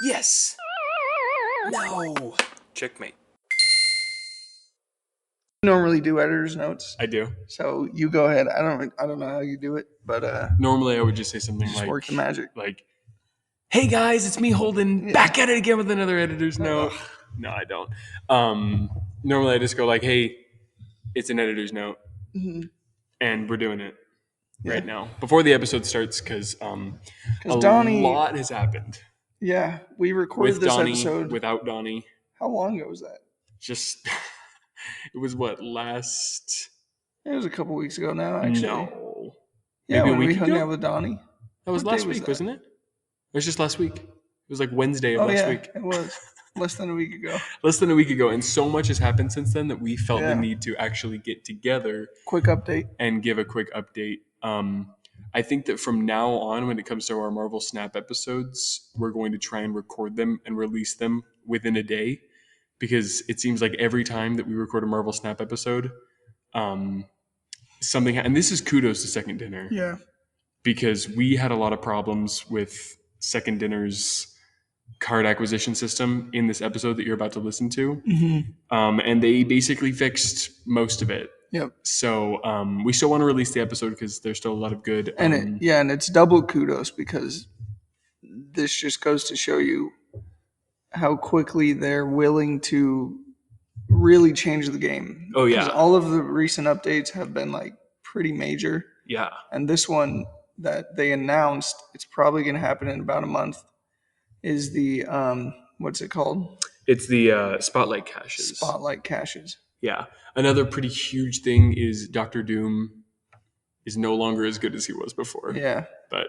Yes. No. Checkmate. Normally do editor's notes, I do. so you go ahead. I don't know how you do it, but Normally I would just say something just like, work the magic. hey guys, it's me Holden, back at it again with another editor's note. Ugh. No, I don't. Normally I just go like, hey, it's an editor's note, and we're doing it right now before the episode starts because a Donny, lot has happened yeah, we recorded with this Donny, episode. without Donny. How long ago was that? Just it was what last? It was a couple weeks ago now, actually. No, Yeah, maybe a when week we hung ago. out with Donny. That was What day last week, that? wasn't it? It was just last week. It was like Wednesday of Oh last yeah, week. it was less than a week ago. Less than a week ago, and so much has happened since then that we felt the Yeah. need to actually get together Quick update. and give a quick update. I think that from now on, when it comes to our Marvel Snap episodes, we're going to try and record them and release them within a day, because it seems like every time that we record a Marvel Snap episode, something and this is kudos to Second Dinner. Yeah. Because we had a lot of problems with Second Dinner's card acquisition system in this episode that you're about to listen to. And they basically fixed most of it. Yep. So we still want to release the episode because there's still a lot of good. And it's double kudos because this just goes to show you how quickly they're willing to really change the game. Oh, yeah. Because all of the recent updates have been like pretty major. Yeah. And this one that they announced, it's probably going to happen in about a month, is the, what's it called? It's the Spotlight caches. Spotlight caches. Yeah. Another pretty huge thing is Doctor Doom is no longer as good as he was before. Yeah. But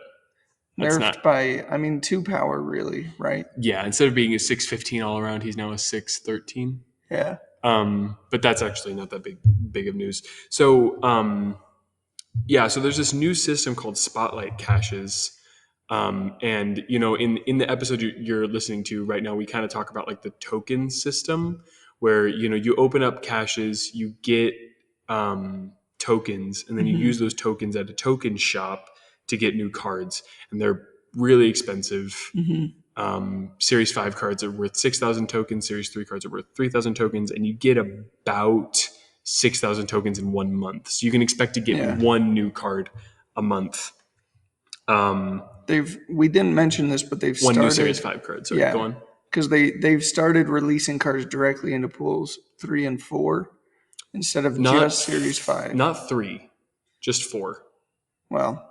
that's nerfed by, 2 power, really, right? Yeah. Instead of being a 615 all around, he's now a 613. Yeah. But that's actually not that big of news. So, so there's this new system called Spotlight caches. And in the episode you're listening to right now, we kind of talk about like the token system where, you open up caches, you get, tokens, and then you use those tokens at a token shop to get new cards, and they're really expensive. Series 5 cards are worth 6,000 tokens. Series 3 cards are worth 3,000 tokens, and you get about 6,000 tokens in 1 month. So you can expect to get one new card a month. We didn't mention this, but they've one started new Series 5 card. So go on. Because they've started releasing cards directly into pools 3 and 4 instead of just Series 5. Not 3, just 4. Well,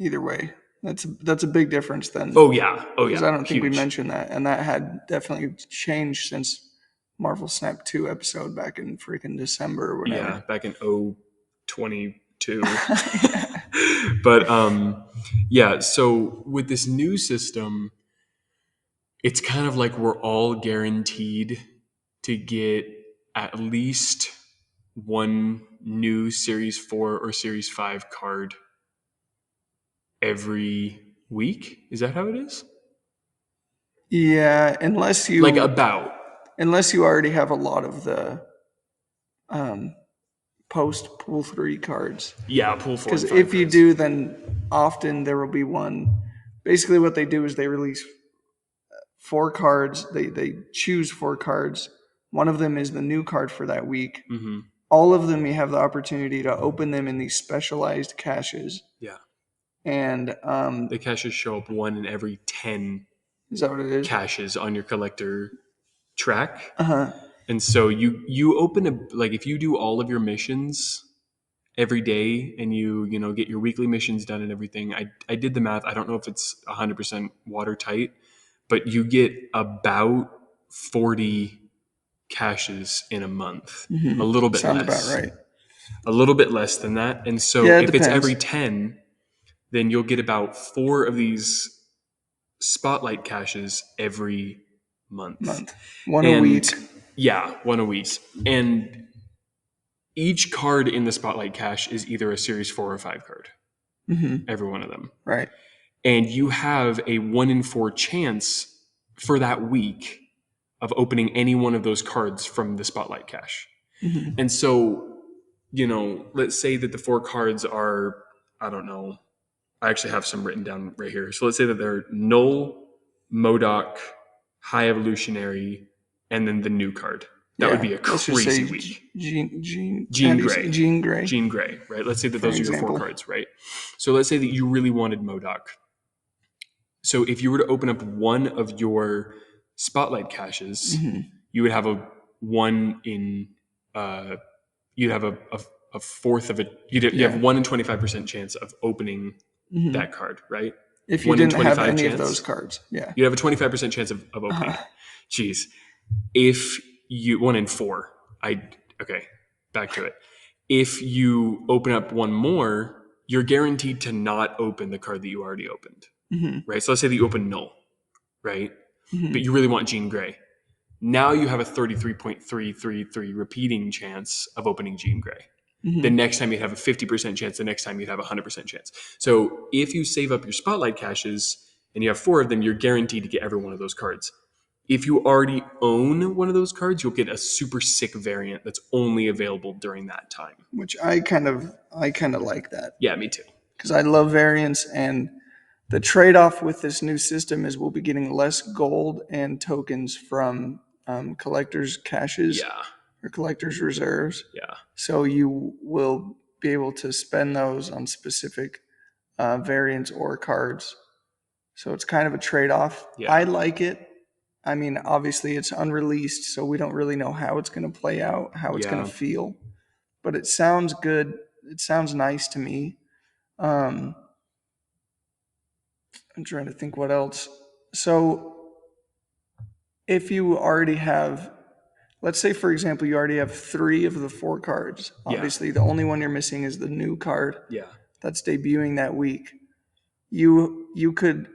either way, that's a big difference then. Oh yeah. Because I don't think we mentioned that, and that had definitely changed since Marvel Snap 2 episode back in freaking December or whatever. Yeah, back in 2022. But so with this new system, it's kind of like we're all guaranteed to get at least one new Series 4 or Series 5 card every week. Is that how it is? Yeah, unless you already have a lot of the post pool 3 cards. Yeah, pool 4. Because if you do, then often there will be one. Basically, what they do is they release 4 cards. They choose 4 cards. One of them is the new card for that week. All of them, you have the opportunity to open them in these specialized caches. Yeah. And the caches show up 1 in every 10. Is that what it is? Caches on your collector track. Uh-huh. And so you open if you do all of your missions every day and you get your weekly missions done and everything. I did the math. I don't know if it's 100% watertight, but you get about 40 caches in a month. A little bit Sounds less. about right. A little bit less than that. And so if it's every 10, then you'll get about 4 of these Spotlight caches every month. One a week. Yeah, 1 a week. And each card in the Spotlight cache is either a Series 4 or 5 card. Every one of them. Right. And you have a 1 in 4 chance for that week of opening any one of those cards from the Spotlight cache. And so, let's say that the 4 cards are, I don't know, I actually have some written down right here. So let's say that they're Null, MODOK, High Evolutionary, and then the new card. That would Yeah, be a let's just crazy say week. how Jean do you say Grey. Jean Grey, Jean Grey, right? Let's say that for those are your 4 example. cards, right? So let's say that you really wanted MODOK. So if you were to open up one of your spotlight caches, you would have a one in you'd have a fourth of it. You have Yeah. 1 in 25% chance of opening that card, right? If you 1 in didn't have 25 any of those chance. cards, yeah. You'd have a 25% chance of opening it. Jeez. If you 1 in 4. Okay, back to it. If you open up one more, you're guaranteed to not open the card that you already opened. Right? So let's say that you open Null, right? But you really want Jean Grey. Now you have a 33.333 repeating chance of opening Jean Grey. The next time you'd have a 50% chance. The next time you'd have a 100% chance. So if you save up your spotlight caches and you have 4 of them, you're guaranteed to get every one of those cards. If you already own one of those cards, you'll get a super sick variant that's only available during that time. Which I kind of like that. Yeah, me too. Because I love variants, and the trade-off with this new system is we'll be getting less gold and tokens from collectors' caches Yeah, or collectors' reserves. yeah, So you will be able to spend those on specific variants or cards. So it's kind of a trade-off. yeah, I like it. I mean, obviously it's unreleased, so we don't really know how it's going to play out, how it's going yeah. to feel. But it sounds good. It sounds nice to me. Um, I'm trying to think what else. So if you already have, let's say for example, you already have 3 of the 4 cards. Yeah. Obviously, the only one you're missing is the new card Yeah. that's debuting that week. You could,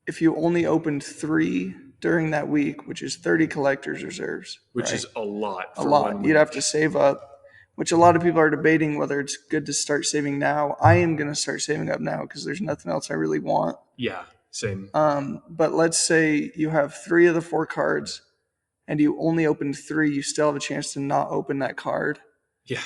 if you only opened 3 during that week, which is 30 collector's reserves, Which right? is a lot A for lot. 1 You'd week. have to save up, which a lot of people are debating whether it's good to start saving now. I am going to start saving up now because there's nothing else I really want. Yeah, same. But let's say you have 3 of the 4 cards and you only opened 3, you still have a chance to not open that card. Yeah.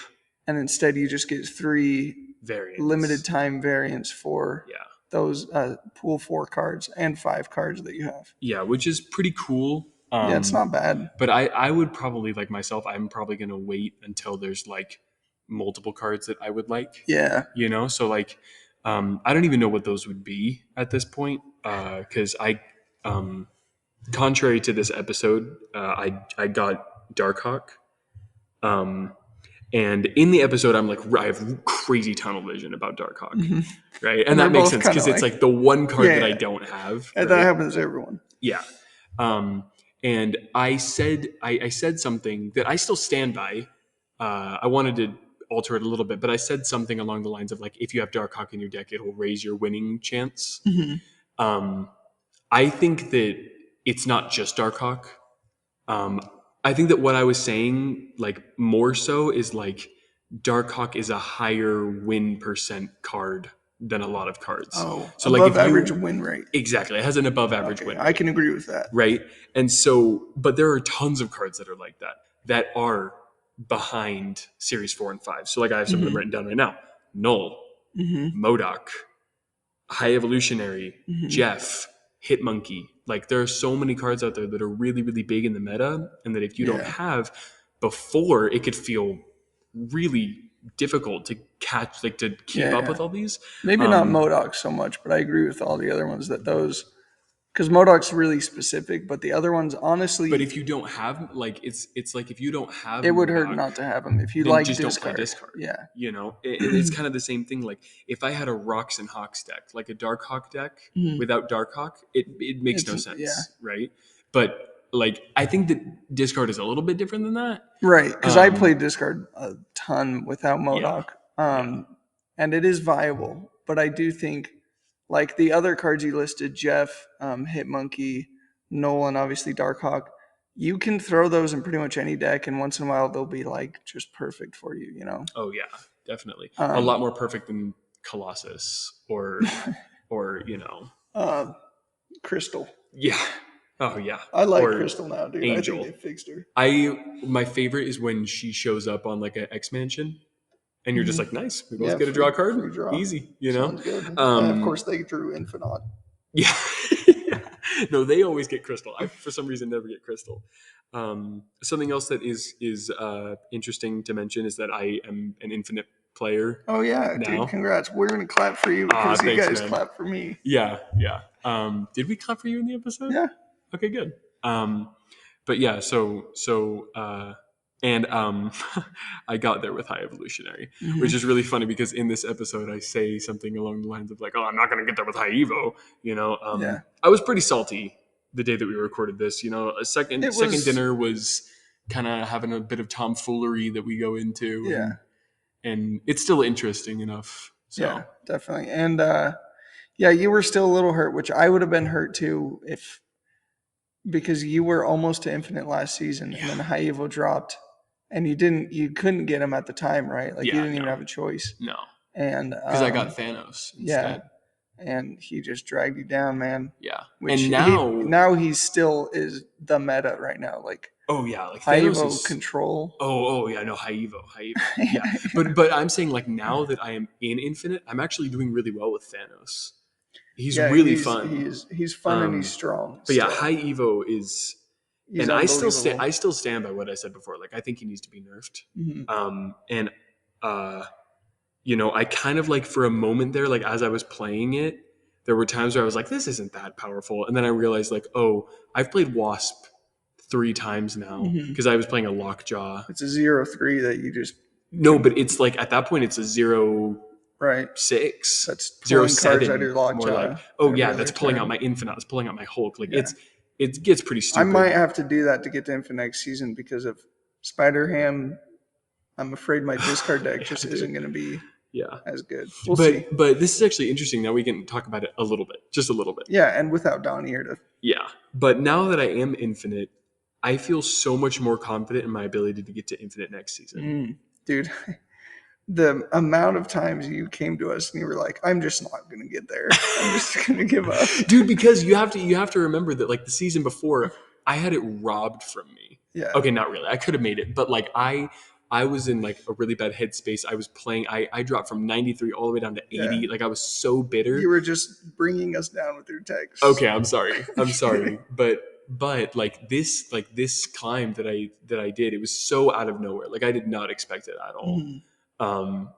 And instead you just get 3 Variants. limited time variants for Yeah. those pool 4 cards and 5 cards that you have. Yeah, which is pretty cool. Yeah, it's not bad. But I would probably, like myself, I'm probably going to wait until there's like multiple cards that I would like. Yeah. You know, so like, I don't even know what those would be at this point. Because contrary to this episode, I got Darkhawk. And in the episode, I'm like, I have crazy tunnel vision about Darkhawk, right? And that makes sense because it's like the one card that I don't have. And right? that happens to everyone. Yeah. And I said something that I still stand by. I wanted to alter it a little bit, but I said something along the lines of like, if you have Darkhawk in your deck, it will raise your winning chance. I think that it's not just Darkhawk. I think that what I was saying, like more so, is like Darkhawk is a higher win percent card than a lot of cards. Oh, so above like if average you, win rate. exactly, it has an above average win rate. I can agree with that. Right? And so, but there are tons of cards that are like that are behind Series 4 and 5. So like I have some of them written down right now. Null, MODOK, High Evolutionary, Jeff, Hitmonkey. Like there are so many cards out there that are really, really big in the meta, and that if you don't have before, it could feel really difficult to catch, like to keep up with all these. Maybe not MODOK so much, but I agree with all the other ones that those, because MODOK's really specific, but the other ones, honestly, But if you don't have, like, it's like if you don't have, it would MODOK, hurt not to have them. If you then like just discard. don't play discard. Yeah. You know, and it's kind of the same thing. Like if I had a Rocks and Hawks deck, like a Darkhawk deck without Darkhawk, it makes no sense, right? But like I think that discard is a little bit different than that. Right, because I played discard a ton without MODOK, and it is viable. But I do think, like the other cards you listed, Jeff, Hitmonkey, Nolan, obviously Darkhawk, you can throw those in pretty much any deck, and once in a while they'll be like just perfect for you. You know? Oh yeah, definitely. A lot more perfect than Colossus or you know, Crystal. Yeah. Oh yeah. I like or Crystal now, dude. Angel. I think they fixed her. My favorite is when she shows up on like an X Mansion, and you're just like, nice. We both get a free- draw card. free draw. Easy, you know. Sounds good. And of course, they drew Infinite. Yeah. No, they always get crystal. I, for some reason, never get crystal. Something else that is interesting to mention is that I am an infinite player Oh yeah, dude! now. Congrats. We're gonna clap for you Ah, because you thanks, guys man. clapped for me. Yeah, yeah. Did we clap for you in the episode? Yeah. Okay, good. But yeah, and I got there with high evolutionary, which is really funny because in this episode I say something along the lines of like, "Oh, I'm not gonna get there with high evo." Yeah. I was pretty salty the day that we recorded this. A second It second was. dinner was kind of having a bit of tomfoolery that we go into, Yeah. and it's still interesting enough. Yeah. So Definitely. And yeah, you were still a little hurt, which I would have been hurt too if because you were almost to infinite last season, and then yeah, high evo dropped, and you couldn't get him at the time, right? Like you yeah, didn't even no, have a choice. no, And because I got Thanos yeah, instead. and he just dragged you down, man. Yeah, Which and he now, now he still is the meta right now. Like oh yeah, like high Thanos evo is. control. Oh yeah, no, high evo, yeah. But I'm saying like now that I am in Infinite, I'm actually doing really well with Thanos. He's Yeah, really fun. he's fun and he's strong. But yeah, Still, high evo is, he's and unbelievable. I still stand by what I said before. Like I think he needs to be nerfed. Mhm. And I kind of like for a moment there, like as I was playing it, there were times where I was like, this isn't that powerful. And then I realized like, oh, I've played Wasp 3 times now Mhm. because I was playing a Lockjaw. It's a 0-3 that you just No, but it's like at that point it's a right. 0-6, That's zero pulling cards out of seven. your More like, lockjaw oh every yeah, that's other pulling out turn. my Infinite, that's pulling out my Hulk. Like Yeah. it gets pretty I might stupid. have to do that to get to Infinite next season because of Spider Ham. I'm afraid my discard deck Yeah, just dude. isn't going to be Yeah. as good. We'll see. But this is actually interesting. Now we can talk about it a little bit, just a little bit. Yeah, and without Donny here to. Yeah. But now that I am Infinite, I feel so much more confident in my ability to get to Infinite next season. Dude, the amount of times you came to us and you were like, I'm just not going to get there. I'm just going to give up. Dude, because you have to remember that like the season before, I had it robbed from me. Yeah. Okay, not really. I could have made it, but like I was in like a really bad headspace. I was playing. I dropped from 93 all the way down to 80. Yeah. Like I was so bitter. You were just bringing us down with your text. Okay, I'm sorry. I'm sorry, but like this climb that I did, it was so out of nowhere. Like I did not expect it at all.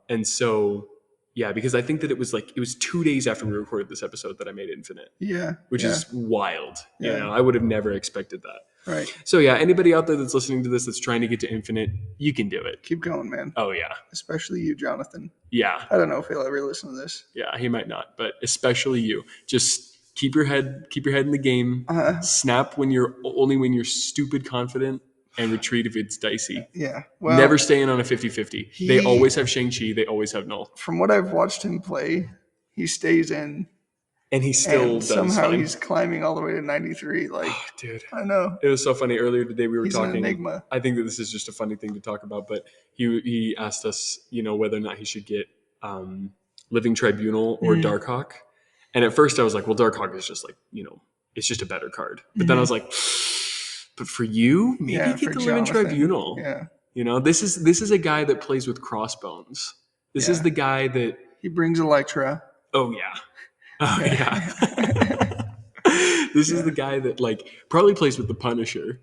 And so yeah, because I think that it was 2 days after we recorded this episode that I made Infinite. Yeah. Which is wild. Yeah. I would have never expected that. Right. So yeah, anybody out there that's listening to this that's trying to get to Infinite, you can do it. Keep going, man. Oh yeah. Especially you, Jonathan. Yeah. I don't know if he'll ever listen to this. Yeah, he might not, but especially you. Just keep your head in the game. Snap when you're stupid confident, and retreat if it's dicey. Yeah. Well, never stay in on a 50-50. They always have Shang-Chi, they always have Null. From what I've watched him play, he stays in. And he still does somehow fine. He's climbing all the way to 93. Like, oh, dude, I know. It was so funny. Earlier today we were He's talking. An enigma. I think that this is just a funny thing to talk about, but he asked us, whether or not he should get Living Tribunal or Darkhawk. And at first I was like, well, Darkhawk is just like, it's just a better card. But then I was like, but for you, maybe get the Living Tribunal. Yeah. This is a guy that plays with crossbones. This is the guy that he brings Electra. Oh yeah. Oh yeah. This is the guy that like probably plays with the Punisher.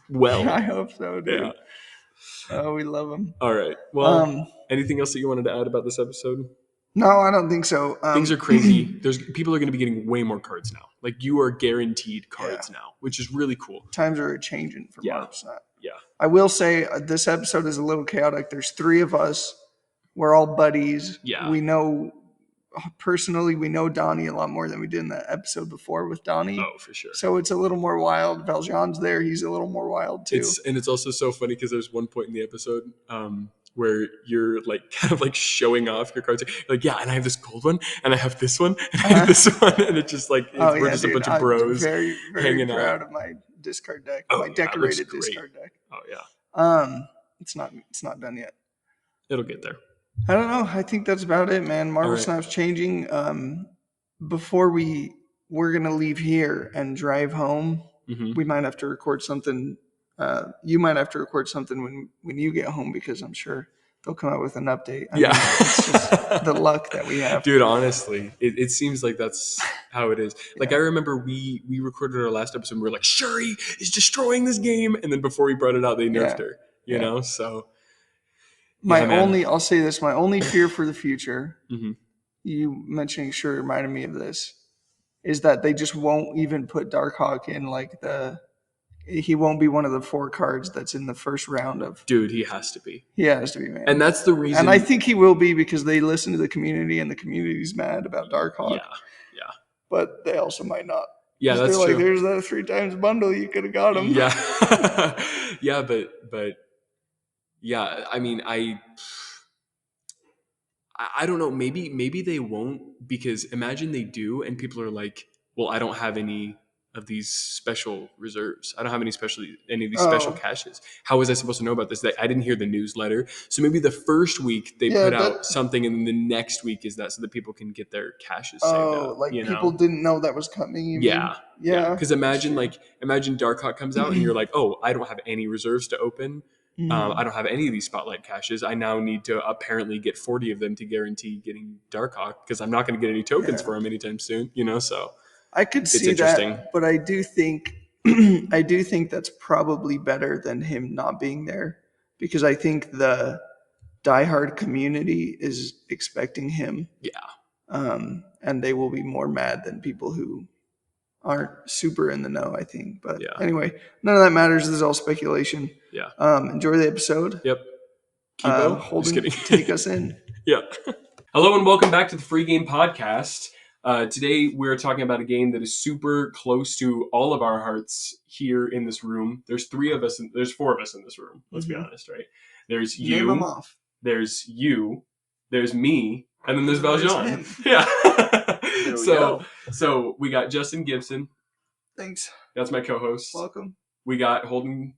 Well, I hope so, dude. Yeah. Oh, we love him. All right. Well, anything else that you wanted to add about this episode? No, I don't think so. Things are crazy. People are going to be getting way more cards now. Like you are guaranteed cards now, which is really cool. Times are changing for Marps. Yeah. I will say this episode is a little chaotic. There's 3 of us. We're all buddies. Yeah. We know personally, we know Donny a lot more than we did in the episode before with Donny. Oh, for sure. So it's a little more wild. Valjean's there. He's a little more wild too. It's also so funny because there's one point in the episode where you're like kind of like showing off your cards. You're like, yeah, and I have this gold one, and I have this one, and I have this one, and it's just like we're just a bunch of bros very, very hanging proud out. of my discard deck, Oh, my decorated discard deck. Oh yeah. It's not done yet. It'll get there. I don't know. I think that's about it, man. Marvel right. Snap's changing. Before we're gonna leave here and drive home, we might have to record something. You might have to record something when you get home because I'm sure they'll come out with an update. I Yeah. mean, it's just the luck that we have. Dude, honestly, it seems like that's how it is. Like, Yeah. I remember we recorded our last episode and we were like, Shuri is destroying this game. And then before we brought it out, they nerfed Yeah. her, you Yeah. know? So, My yeah, man. I'll say this, my only fear for the future, hmm you mentioning Shuri reminded me of this, is that they just won't even put Darkhawk in like he won't be one of the 4 cards that's in the first round of. Dude, he has to be. He has to be, man. And that's the reason. And I think he will be because they listen to the community and the community's mad about Darkhawk. Yeah. Yeah. But they also might not. Yeah, that's they're true. like, there's that 3 times bundle. You could have got him. Yeah. Yeah, but yeah, I mean, I don't know. Maybe they won't, because imagine they do, and people are like, "Well, I don't have any of these special reserves. I don't have any of these special caches. How was I supposed to know about this? I didn't hear the newsletter. So maybe the first week they put out something, and then the next week is that, so that people can get their caches saved up. Like people didn't know that was coming. Yeah. Because imagine Darkhawk comes out, and you're like, "Oh, I don't have any reserves to open." I don't have any of these spotlight caches. I now need to apparently get 40 of them to guarantee getting Darkhawk, because I'm not going to get any tokens for him anytime soon. So I could see that, but I do think that's probably better than him not being there, because I think the diehard community is expecting him. Yeah. And they will be more mad than people who aren't super in the know, I think. But anyway, none of that matters. This is all speculation. Yeah. Enjoy the episode. Yep. Kibo? Holden, just kidding. Take us in. Yeah. Hello and welcome back to the Free Game Podcast. Today we're talking about a game that is super close to all of our hearts here in this room. There's 4 of us in this room. Let's be honest, right? There's you. Name them off. There's you. There's me. And then there's Valjean. Him. Yeah. Go. So we got Justin Gibson. Thanks. That's my co-host. Welcome. We got Holden.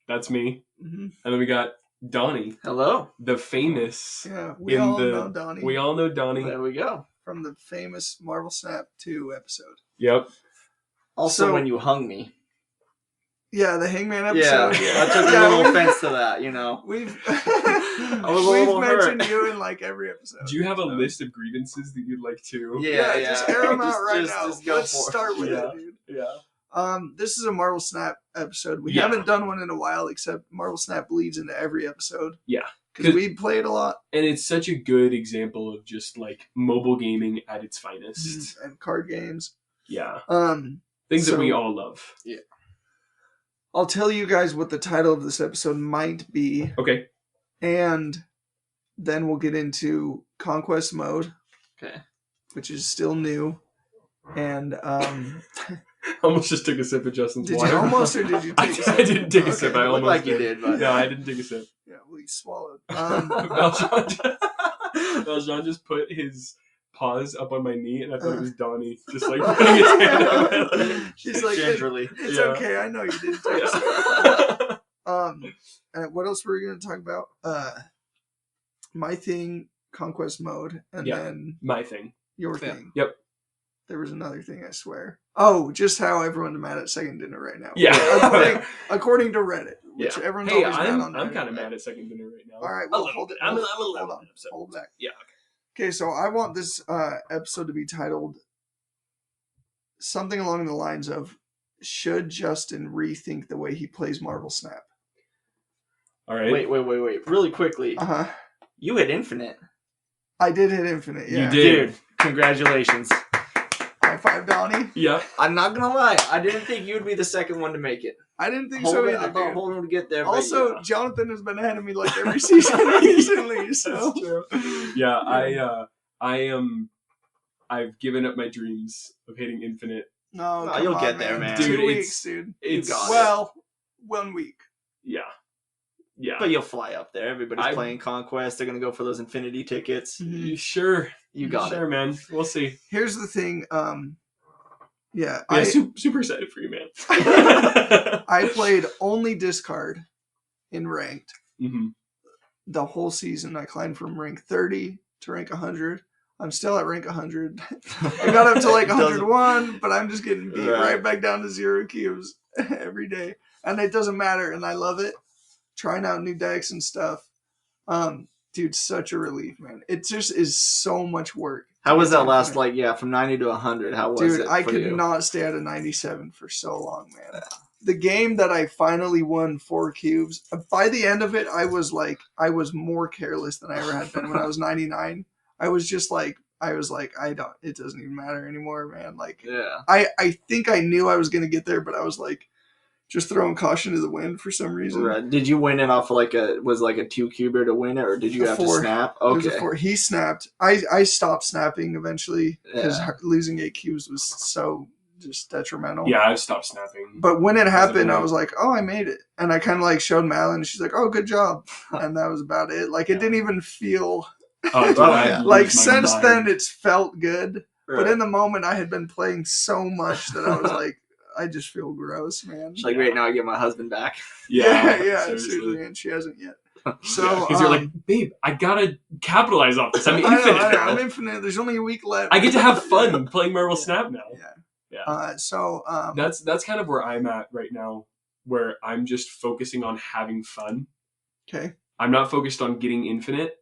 That's me. Mm-hmm. And then we got Donny. Hello. The famous. Yeah, we all know Donny. We all know Donny. There we go. From the famous Marvel Snap 2 episode. Yep. Also, when you hung me. Yeah, the Hangman episode. Yeah. I took a little offense to that, We've we've mentioned you in like every episode. Do you have a list of grievances that you'd like to? Yeah. Just air them out right now. Just go Let's start with it, dude. Yeah. This is a Marvel Snap episode. We haven't done one in a while, except Marvel Snap bleeds into every episode. Yeah. Because we play it a lot. And it's such a good example of just like mobile gaming at its finest. And card games. Yeah. Things that we all love. Yeah. I'll tell you guys what the title of this episode might be. Okay. And then we'll get into Conquest Mode. Okay. Which is still new. And I almost just took a sip of Justin's water. Did you almost, or did you take a sip? I didn't take a sip. I almost like you did, but no, I didn't take a sip. Yeah, well, you swallowed. Valjean just put his paws up on my knee, and I thought it was Donny, just like putting his hand on my leg. She's like, gingerly. It's okay. I know you didn't take a sip. And what else were we going to talk about? My thing, Conquest Mode, and then my thing, your thing. Yep. There was another thing, I swear. Oh, just how everyone's mad at Second Dinner right now. Yeah. according to Reddit, which everyone's always mad on. I'm kind of mad at Second Dinner right now. All right, well, hold it. Hold on. Hold back. Yeah. Okay, so I want this episode to be titled something along the lines of, should Justin rethink the way he plays Marvel Snap? All right. Wait. Really quickly. Uh-huh. You hit Infinite. I did hit Infinite, yeah. You did. Dude, congratulations. High five, Donny. Yeah. I'm not going to lie. I didn't think you would be the second one to make it. I didn't think so either. I thought Holden would get there. Also, Jonathan has been ahead of me like every season recently, so. That's true. Yeah, I've given up my dreams of hitting Infinite. No, you'll get there, man. Dude, 2 weeks, dude. It's 1 week. Yeah. Yeah. But you'll fly up there. Everybody's playing Conquest. They're going to go for those Infinity tickets. Mm-hmm. Sure. You got it. Sure, man. We'll see. Here's the thing. Super excited for you, man. I played only discard in ranked. Mm-hmm. The whole season. I climbed from rank 30 to rank 100. I'm still at rank 100. I got up to like 101, but I'm just getting beat right back down to 0 cubes every day. And it doesn't matter, and I love it. Trying out new decks and stuff. Dude, such a relief, man. It just is so much work. How was that last, Infinite. from 90 to 100? How was Dude, it I for could you? not stay at a 97 for so long, man. The game that I finally won 4 cubes, by the end of it, I was more careless than I ever had been when I was 99. I was like, it doesn't even matter anymore, man. Like, Yeah. I think I knew I was going to get there, but I was like, just throwing caution to the wind for some reason. Right. Did you win it off of was a 2-cuber to win it, or did you have to snap? Okay. It was Okay. a 4. He snapped. I stopped snapping eventually because Yeah. losing 8 cubes was so just detrimental. Yeah, I've stopped snapping. But when it happened, I was like, oh, I made it. And I kind of like showed Madeline, and she's like, oh, good job. And that was about it. Like, it didn't even feel... Oh, dude, yeah. Like, since then, it's felt good. Right. But in the moment, I had been playing so much that I was like, I just feel gross, man. She's like, right now I get my husband back. Yeah, seriously, and she hasn't yet. So, because you're like, babe, I gotta capitalize off this. I'm infinite. I know. I'm infinite. There's only a week left. I get to have fun playing Marvel Snap now. Yeah. That's kind of where I'm at right now, where I'm just focusing on having fun. Okay. I'm not focused on getting infinite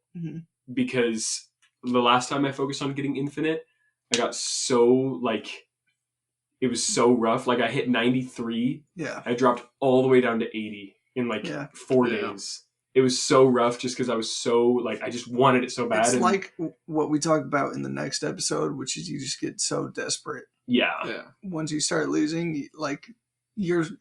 because the last time I focused on getting infinite, I got so it was so rough. Like I hit 93. Yeah. I dropped all the way down to 80 in 4 days. It was so rough just because I was so I just wanted it so bad. It's like what we talked about in the next episode, which is you just get so desperate. Yeah. Once you start losing,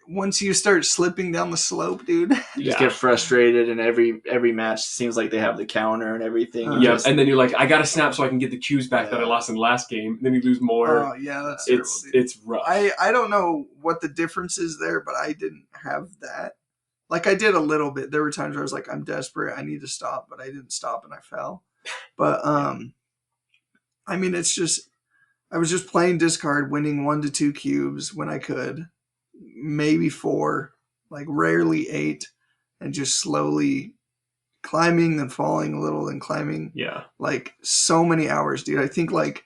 once you start slipping down the slope, dude. You just get frustrated, and every match seems like they have the counter and everything. And then you're like, I gotta snap so I can get the cues back that I lost in the last game. And then you lose more. Oh yeah, that's terrible, it's rough. I don't know what the difference is there, but I didn't have that. Like I did a little bit. There were times where I was like, I'm desperate, I need to stop, but I didn't stop and I fell. But I mean, it's just I was just playing discard, winning 1 to 2 cubes when I could, maybe 4, rarely 8, and just slowly climbing, then falling a little, then climbing. Yeah. So many hours, dude. I think like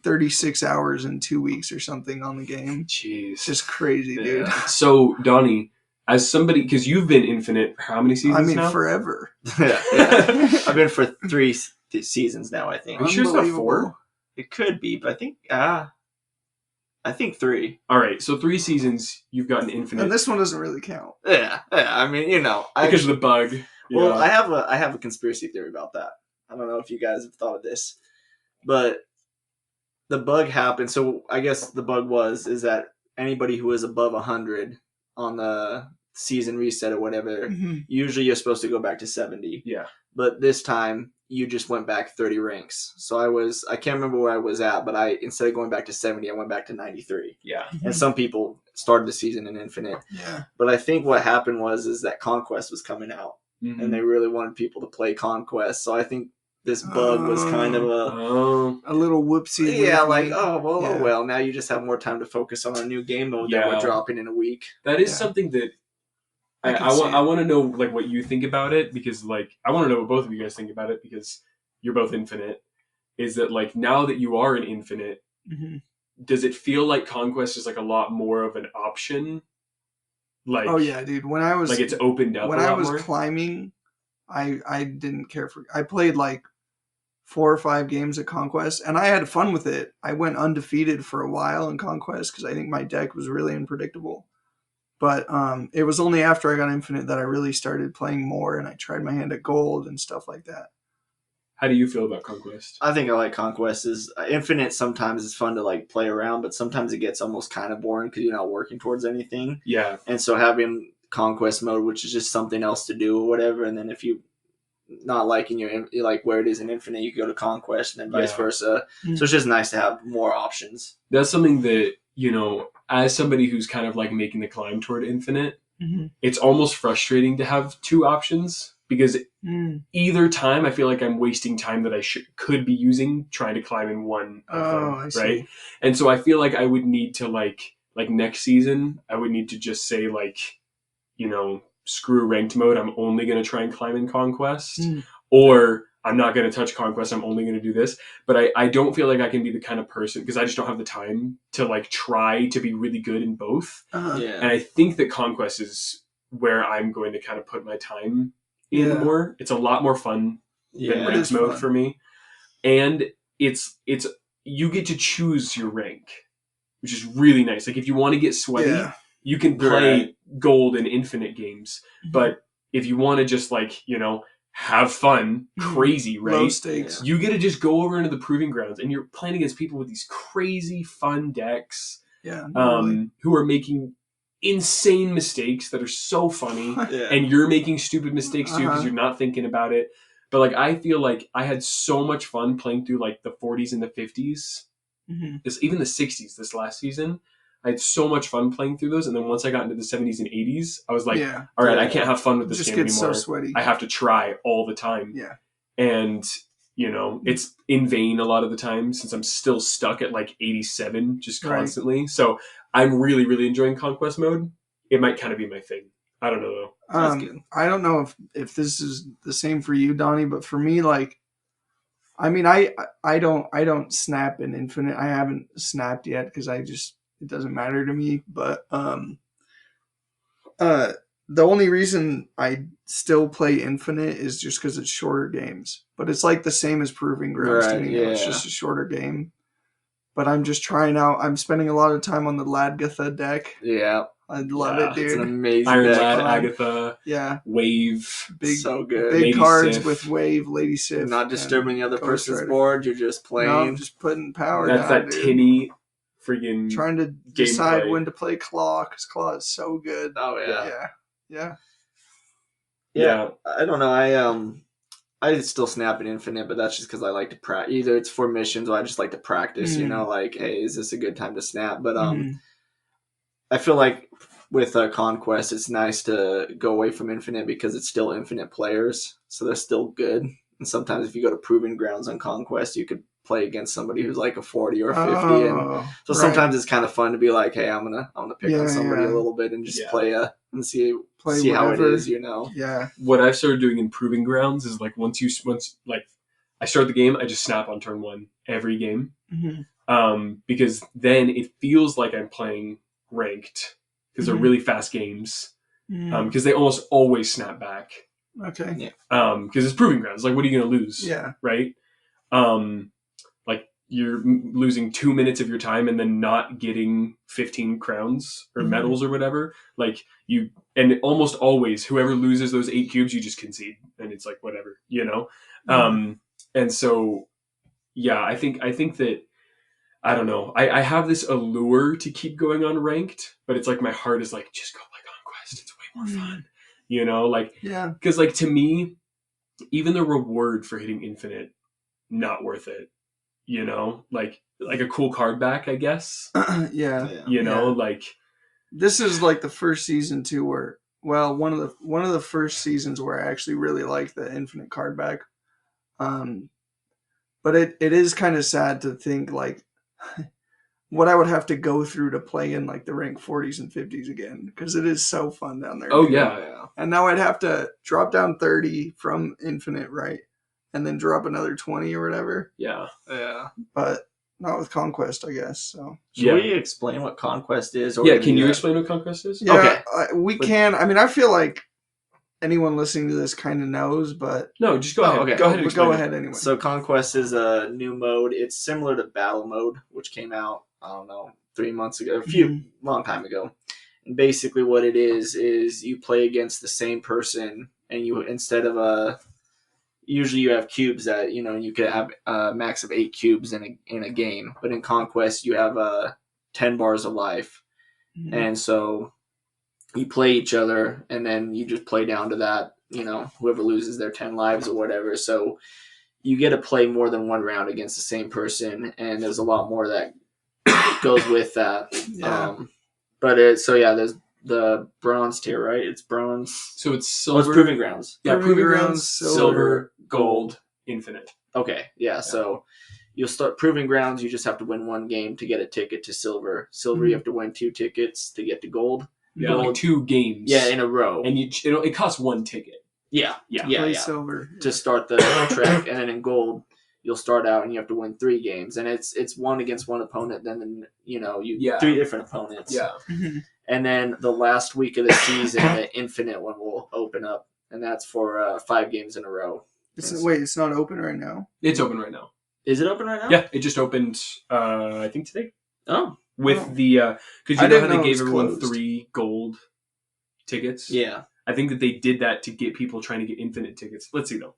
36 hours in 2 weeks or something on the game. Jeez. It's just crazy, dude. So, Donny, as somebody, because you've been infinite for how many seasons now? Forever. Yeah. I've been for 3 seasons now, I think. Are you sure it's not 4? It could be, but I think 3. All right, so 3 seasons, you've gotten infinite. And this one doesn't really count. Yeah. I mean, because of the bug. Well, I have a conspiracy theory about that. I don't know if you guys have thought of this, but the bug happened. So I guess the bug is that anybody who is above 100 on the season reset or whatever, usually you're supposed to go back to 70. Yeah. But this time you just went back 30 ranks. So I can't remember where I was at, but instead of going back to 70, I went back to 93. Yeah. And some people started the season in infinite. Yeah. But I think what happened is that Conquest was coming out, and they really wanted people to play Conquest. So I think this bug was kind of a little whoopsie. Yeah, well, now you just have more time to focus on a new game mode that we're dropping in a week. That is something that I want to know what you think about it, because I want to know what both of you guys think about it, because you're both infinite. Is that now that you are an infinite, does it feel like Conquest is a lot more of an option? Oh yeah, dude. When I was it's opened up. When I was climbing, I didn't care for. I played 4 or 5 games of Conquest, and I had fun with it. I went undefeated for a while in Conquest because I think my deck was really unpredictable. But it was only after I got infinite that I really started playing more, and I tried my hand at gold and stuff like that. How do you feel about Conquest? I think I like Conquest. Infinite sometimes it's fun to play around, but sometimes it gets almost kind of boring because you're not working towards anything. Yeah. And so having Conquest mode, which is just something else to do or whatever, and then if you not liking where it is in infinite, you can go to Conquest, and then vice versa. So it's just nice to have more options. That's something that, as somebody who's kind of making the climb toward infinite, it's almost frustrating to have 2 options, because either time I feel like I'm wasting time that I could be using trying to climb in one of them, I see. right? And so I feel like I would need to next season, I would need to just say screw ranked mode, I'm only going to try and climb in Conquest, or I'm not going to touch Conquest, I'm only going to do this. But I don't feel like I can be the kind of person, because I just don't have the time to try to be really good in both. Yeah. And I think that Conquest is where I'm going to kind of put my time anymore. It's a lot more fun than Yeah. It ranked is mode fun. for me. And it's you get to choose your rank, which is really nice. Like if you want to get sweaty, Yeah. you can play Right. gold and infinite games. But if you want to just like, have fun, crazy, Low right? stakes. You get to just go over into the proving grounds and you're playing against people with these crazy fun decks Yeah. Really. who are making insane mistakes that are so funny. Yeah. And you're making stupid mistakes too because Uh-huh. you're not thinking about it. But like I feel like I had so much fun playing through like the 40s and the 50s, even the 60s this last season. I had so much fun playing through those, and then once I got into the 70s and 80s, I was like, Yeah. all right, I Yeah. can't have fun with It this just game gets so anymore. sweaty. I have to try all the time. Yeah. And, it's in vain a lot of the time since I'm still stuck at like 87 just Right. constantly. So I'm really, really enjoying Conquest mode. It might kind of be my thing. I don't know though. That's good. I don't know if this is the same for you, Donnie, but for me, like, I mean, I don't snap in Infinite. I haven't snapped yet because it doesn't matter to me. But the only reason I still play Infinite is just because it's shorter games. But it's like the same as Proving Grounds to Right, me. Now. It's yeah. just a shorter game. But I'm just trying out. I'm spending a lot of time on the Ladgatha deck. Yeah. I love Yeah, it, dude. It's an amazing Iron deck. Lad, fun. Agatha, Yeah, Wave. big So good. big Lady cards Sif. with Wave, Lady Sif. You're not and disturbing the other Ghost person's Rider. board. You're just No, playing. I'm just putting power That's down, that dude. tinny friggin' Trying to decide gameplay. when to play Claw because Claw is so good. Oh yeah. Yeah. Yeah. I don't know. I still snap in Infinite, but that's just because I like to practice. Either it's for missions or I just like to practice. Like, hey, is this a good time to snap? But I feel like with Conquest, it's nice to go away from Infinite because it's still Infinite players, so they're still good. And sometimes if you go to Proving Grounds on Conquest, you could play against somebody who's like a 40 or a 50, and so sometimes it's kind of fun to be like, hey, I'm gonna pick on somebody a little bit and just play and see how it is, Yeah. What I've started doing in Proving Grounds is like once like I start the game, I just snap on turn one every game, because then it feels like I'm playing ranked because they're really fast games, because they almost always snap back. Okay. Because it's Proving Grounds. Like, what are you going to lose? Yeah. Right. Like you're losing 2 minutes of your time and then not getting 15 crowns or medals or whatever. Like and almost always whoever loses those 8 cubes, you just concede, and it's like whatever, And so, yeah, I think that. I don't know. I have this allure to keep going on ranked, but it's like my heart is like, just go play Conquest. It's way more fun. Because like to me, even the reward for hitting Infinite, not worth it. Like a cool card back, I guess. Yeah. Like this is like the first season too where one of the first seasons where I actually really like the Infinite card back. But it is kind of sad to think like what I would have to go through to play in like the rank 40s and 50s again, because it is so fun down there. Oh dude. yeah. And now I'd have to drop down 30 from Infinite, right? And then drop another 20 or whatever. Yeah. But not with Conquest, I guess. So should we explain what Conquest is? Or can you explain what Conquest is? Yeah, okay. We can. I mean, I feel like anyone listening to this kind of knows, but no, just go ahead. Okay. Go ahead anyway. So Conquest is a new mode. It's similar to Battle Mode, which came out, I don't know, 3 months ago, long time ago. And basically what it is you play against the same person, and you, instead of usually you have cubes that, you could have a max of 8 cubes in a game, but in Conquest you have 10 bars of life. And so you play each other, and then you just play down to that, whoever loses their 10 lives or whatever. So you get to play more than one round against the same person, and there's a lot more that goes with that. There's the bronze tier, right? It's bronze. So it's silver. It's Proving Grounds. Yeah, Proving Grounds, silver, gold, Infinite. Okay, yeah. So you'll start Proving Grounds. You just have to win one game to get a ticket to silver. Silver, you have to win 2 tickets to get to gold. Yeah, gold, like 2 games. Yeah, in a row. And it costs 1 ticket. Yeah. Silver to start the track, and then in gold you'll start out and you have to win 3 games, and it's one against one opponent. Then 3 different opponents. Yeah. And then the last week of the season, the Infinite one will open up, and that's for 5 games in a row. Wait, it's not open right now? It's open right now. Is it open right now? Yeah, it just opened, I think today. Oh. With the, because I you know how didn't they know it gave was everyone closed. 3 gold tickets? Yeah. I think that they did that to get people trying to get infinite tickets. Let's see, though.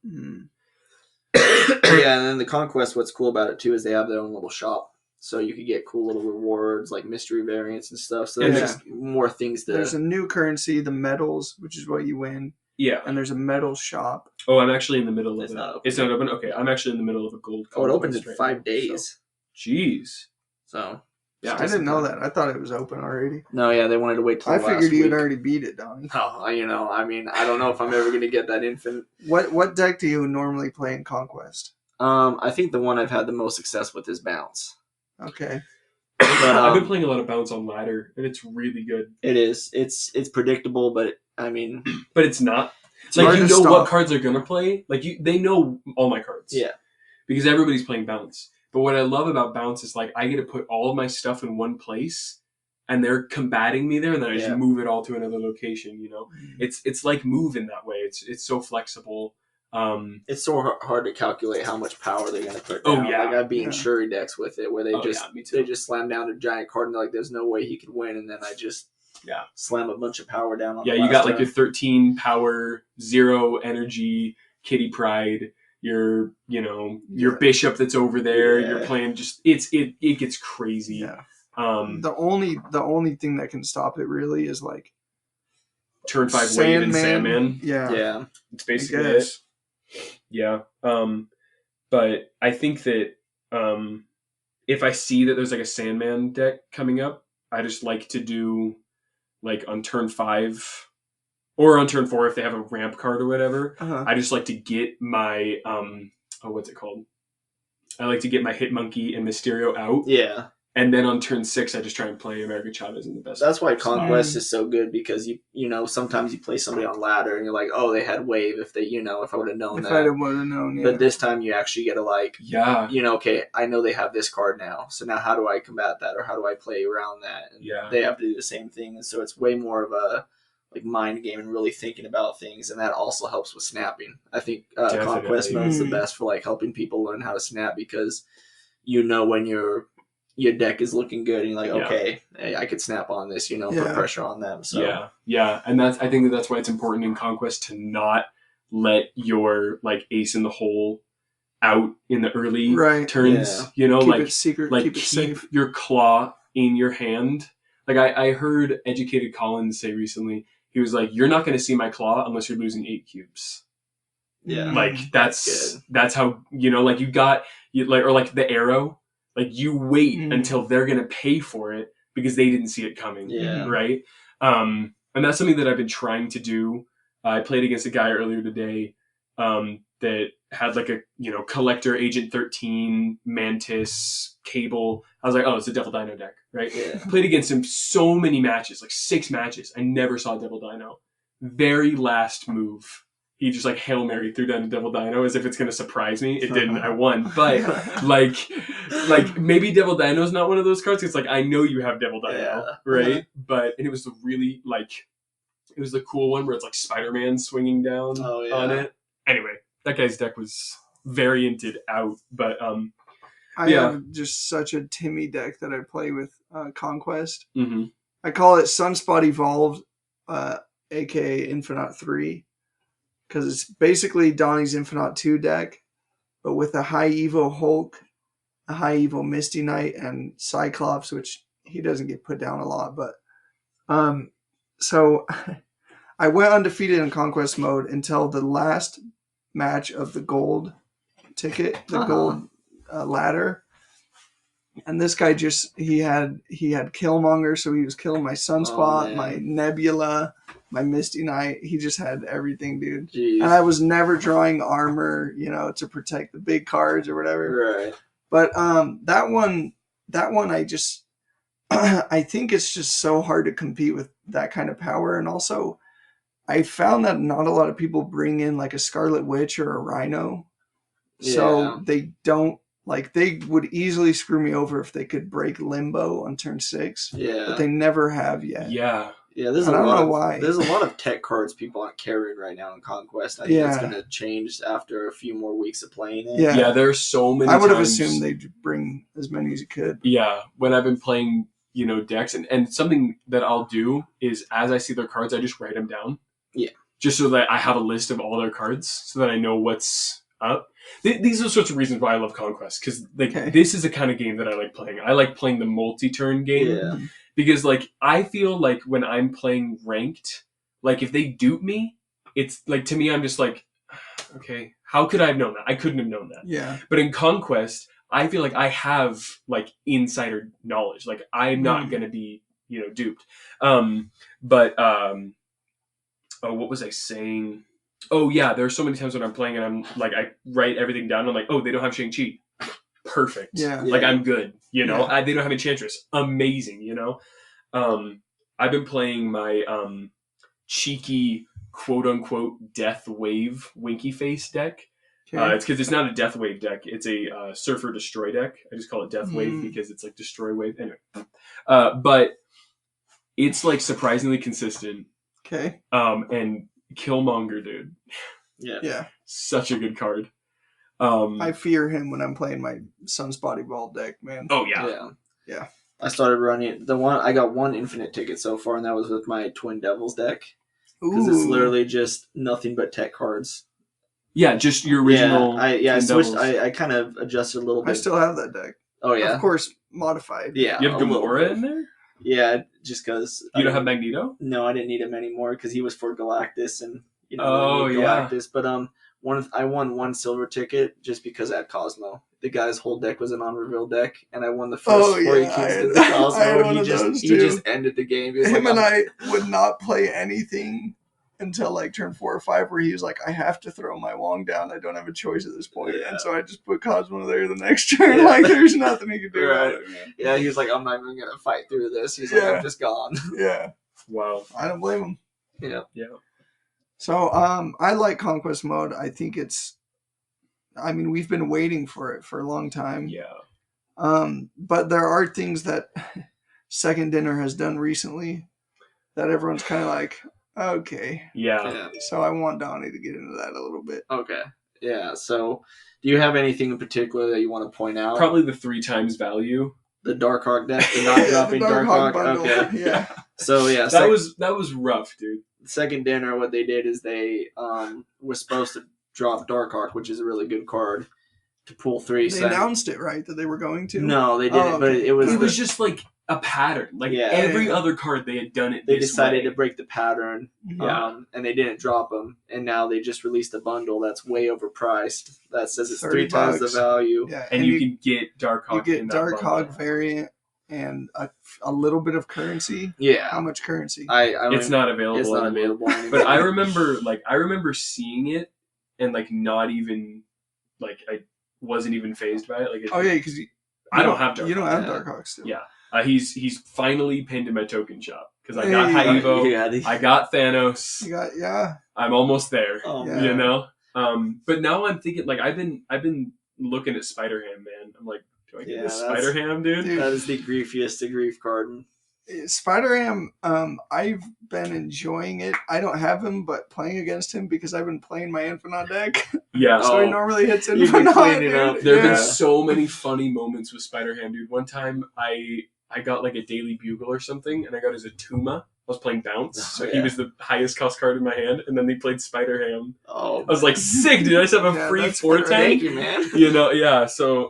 Yeah, and then the Conquest, what's cool about it, too, is they have their own little shop. So you could get cool little rewards, like mystery variants and stuff. So there's just more things to... There's a new currency, the medals, which is what you win. Yeah. And there's a medal shop. Oh, I'm actually in the middle of It's it. not open. It's not open? Okay, I'm actually in the middle of a gold Oh, it opens in right 5 now, days. So. Jeez. So... Yeah, I didn't know that. I thought it was open already. No, yeah, they wanted to wait till I the last figured you week. had already beat it, Donny. Oh, you know, I mean, I don't know if I'm ever going to get that infinite. What deck do you normally play in Conquest? I think the one I've had the most success with is Bounce. Okay. But, I've been playing a lot of Bounce on ladder, and it's really good. It is. It's predictable, but I mean... But it's not. It's like, hard you to know stop. what cards they're going to play. Like, they know all my cards. Yeah. Because everybody's playing Bounce. But what I love about Bounce is, like, I get to put all of my stuff in one place, and they're combating me there, and then I just move it all to another location, you know? Mm-hmm. It's like Move in that way. It's so flexible. It's so hard to calculate how much power they're going to put Oh, down. yeah. Like, I've beaten Shuri decks with it, where they me too. they just slam down a giant card, and they're like, there's no way he could win, and then I just slam a bunch of power down on the you got, like, turn. your 13 power, 0 energy, Kitty Pride, your bishop that's over there. You're playing just it gets crazy. Yeah. The only thing that can stop it really is like turn 5 wave and Sandman. Yeah. It's basically it. Yeah. But I think that if I see that there's like a Sandman deck coming up, I just like to do like on turn 5 or on turn 4 if they have a ramp card or whatever. I just like to get my what's it called? I like to get my Hitmonkey and Mysterio out. Yeah. And then on turn 6, I just try and play America Chavez in the best. That's why Conquest is so good, because you know sometimes you play somebody on ladder and you're like, oh, they had wave if they if I would have known that. If I would have known, But this time you actually get to okay, I know they have this card now, so now how do I combat that, or how do I play around that? And they have to do the same thing, and so it's way more of a like mind game and really thinking about things, and that also helps with snapping. I think Conquest mode is the best for like helping people learn how to snap, because when your deck is looking good and you're like, okay, hey, I could snap on this, put pressure on them. So and I think that's why it's important in Conquest to not let your like ace in the hole out in the early turns. Keep it secret, like keep it safe. Your claw in your hand. Like I heard Educated Collins say recently, he was like, "You're not going to see my claw unless you're losing 8 cubes." Yeah, like that's how like or like the arrow. Like you wait until they're going to pay for it because they didn't see it coming. Yeah. Right. And that's something that I've been trying to do. I played against a guy earlier today that had like a collector Agent 13 Mantis Cable. I was like, oh, it's a Devil Dino deck, right? Yeah. Played against him so many matches, like 6 matches. I never saw Devil Dino. Very last move, he just like Hail Mary threw down a Devil Dino as if it's going to surprise me. It didn't. I won. But like maybe Devil Dino's not one of those cards. It's like, I know you have Devil Dino, right? But, and it was really it was the cool one where it's like Spider-Man swinging down on it. Anyway, that guy's deck was varianted out. But I have just such a Timmy deck that I play with Conquest. Mm-hmm. I call it Sunspot Evolved, aka Infinite 3. Because it's basically Donnie's Infinite 2 deck, but with a high Evo Hulk, a high Evo Misty Knight, and Cyclops, which he doesn't get put down a lot. But so I went undefeated in Conquest mode until the last match of the gold ticket, the gold ladder. And this guy he had Killmonger, so he was killing my Sunspot, my Nebula, my Misty Knight. He just had everything, dude. Jeez. And I was never drawing armor, to protect the big cards or whatever. Right. But that one I just I think it's just so hard to compete with that kind of power. And also I found that not a lot of people bring in like a Scarlet Witch or a Rhino. Yeah. So they don't. Like, they would easily screw me over if they could break Limbo on turn 6. Yeah. But they never have yet. Yeah. Yeah, there's I a don't lot know of why. there's a lot of tech cards people aren't carrying right now in Conquest. I think that's Yeah. going to change after a few more weeks of playing it. Yeah. Yeah, there are so many I would have times- assumed they'd bring as many as you could. Yeah, when I've been playing, decks, and something that I'll do is as I see their cards, I just write them down. Yeah. Just so that I have a list of all their cards, so that I know what's up. These are the sorts of reasons why I love Conquest, because this is the kind of game that I like playing. I like playing the multi-turn game. Yeah. Because, I feel like when I'm playing ranked, if they dupe me, it's, to me, I'm just like, okay, how could I have known that? I couldn't have known that. Yeah. But in Conquest, I feel like I have, insider knowledge. I'm not going to be, duped. What was I saying? Oh, yeah, there are so many times when I'm playing and I'm, I write everything down and I'm like, oh, they don't have Shang-Chi. Perfect. Yeah. I'm good, They don't have Enchantress. Amazing, I've been playing my cheeky quote-unquote Death Wave Winky Face deck. Okay. It's because it's not a Death Wave deck. It's a Surfer Destroy deck. I just call it Death Wave because it's Destroy Wave. Anyway. But it's surprisingly consistent. Okay. And Killmonger, dude. Yeah. Yeah. Such a good card. I fear him when I'm playing my Sun's Body Ball deck, man. Oh, yeah. Yeah. Yeah. I started running I got one infinite ticket so far, and that was with my Twin Devils deck. Because it's literally just nothing but tech cards. Yeah, just your original. Yeah, I switched. I kind of adjusted a little bit. I still have that deck. Oh yeah, of course, modified. Yeah, you have Gamora in there. Yeah, just because you don't have Magneto. No, I didn't need him anymore because he was for Galactus, and Galactus. But I won one silver ticket just because I had Cosmo. The guy's whole deck was an unrevealed deck, and I won the first 4 Kings to the Cosmo, and he just ended the game. Him and I would not play anything until turn 4 or 5, where he was like, I have to throw my Wong down. I don't have a choice at this point. Yeah. And so I just put Cosmo there the next turn. There's nothing he could do about it, man. Yeah, he was like, I'm not even going to fight through this. He's like, I'm just gone. Yeah. Wow. I don't blame him. Yeah. Yeah. So I like Conquest mode. I think we've been waiting for it for a long time. Yeah. But there are things that Second Dinner has done recently that everyone's kind of like, okay. Yeah. So I want Donny to get into that a little bit. Okay. Yeah. So do you have anything in particular that you want to point out? Probably the 3 times value. The Darkhawk deck, the not dropping Darkhawk. Okay. Yeah. So yeah. That was rough, dude. Second Dinner, what they did is they was supposed to drop Darkhawk, which is a really good card, to pull 3. They announced it, right? That they were going to? No, they didn't. But it was just a pattern. Every other card they had done it. They decided to break the pattern, and they didn't drop them. And now they just released a bundle that's way overpriced. That says it's 3 times the value. Yeah, and you can get Darkhawk. You get Darkhawk variant and a little bit of currency. Yeah. How much currency? It's not available. It's not available anymore. But I remember seeing it and not even I wasn't even phased by it. Because I don't have Darkhawk. You don't have Darkhawk still. Yeah. He's finally pinned in my token shop because I got Haivo, I got Thanos. I'm almost there. But now I'm thinking I've been looking at Spider-Ham, man. I'm like, do I get this Spider-Ham, dude? That is the griefiest of grief card. Spider-Ham, I've been enjoying it. I don't have him, but playing against him because I've been playing my Infinite deck. Yeah. So he normally hits Infinite. There have been so many funny moments with Spider-Ham, dude. One time I got a Daily Bugle or something, and I got his Atuma. I was playing Bounce, so he was the highest cost card in my hand, and then they played Spider-Ham. Oh, I was like, sick, dude. I just have a free 4 tank. Thank you, man. Yeah. So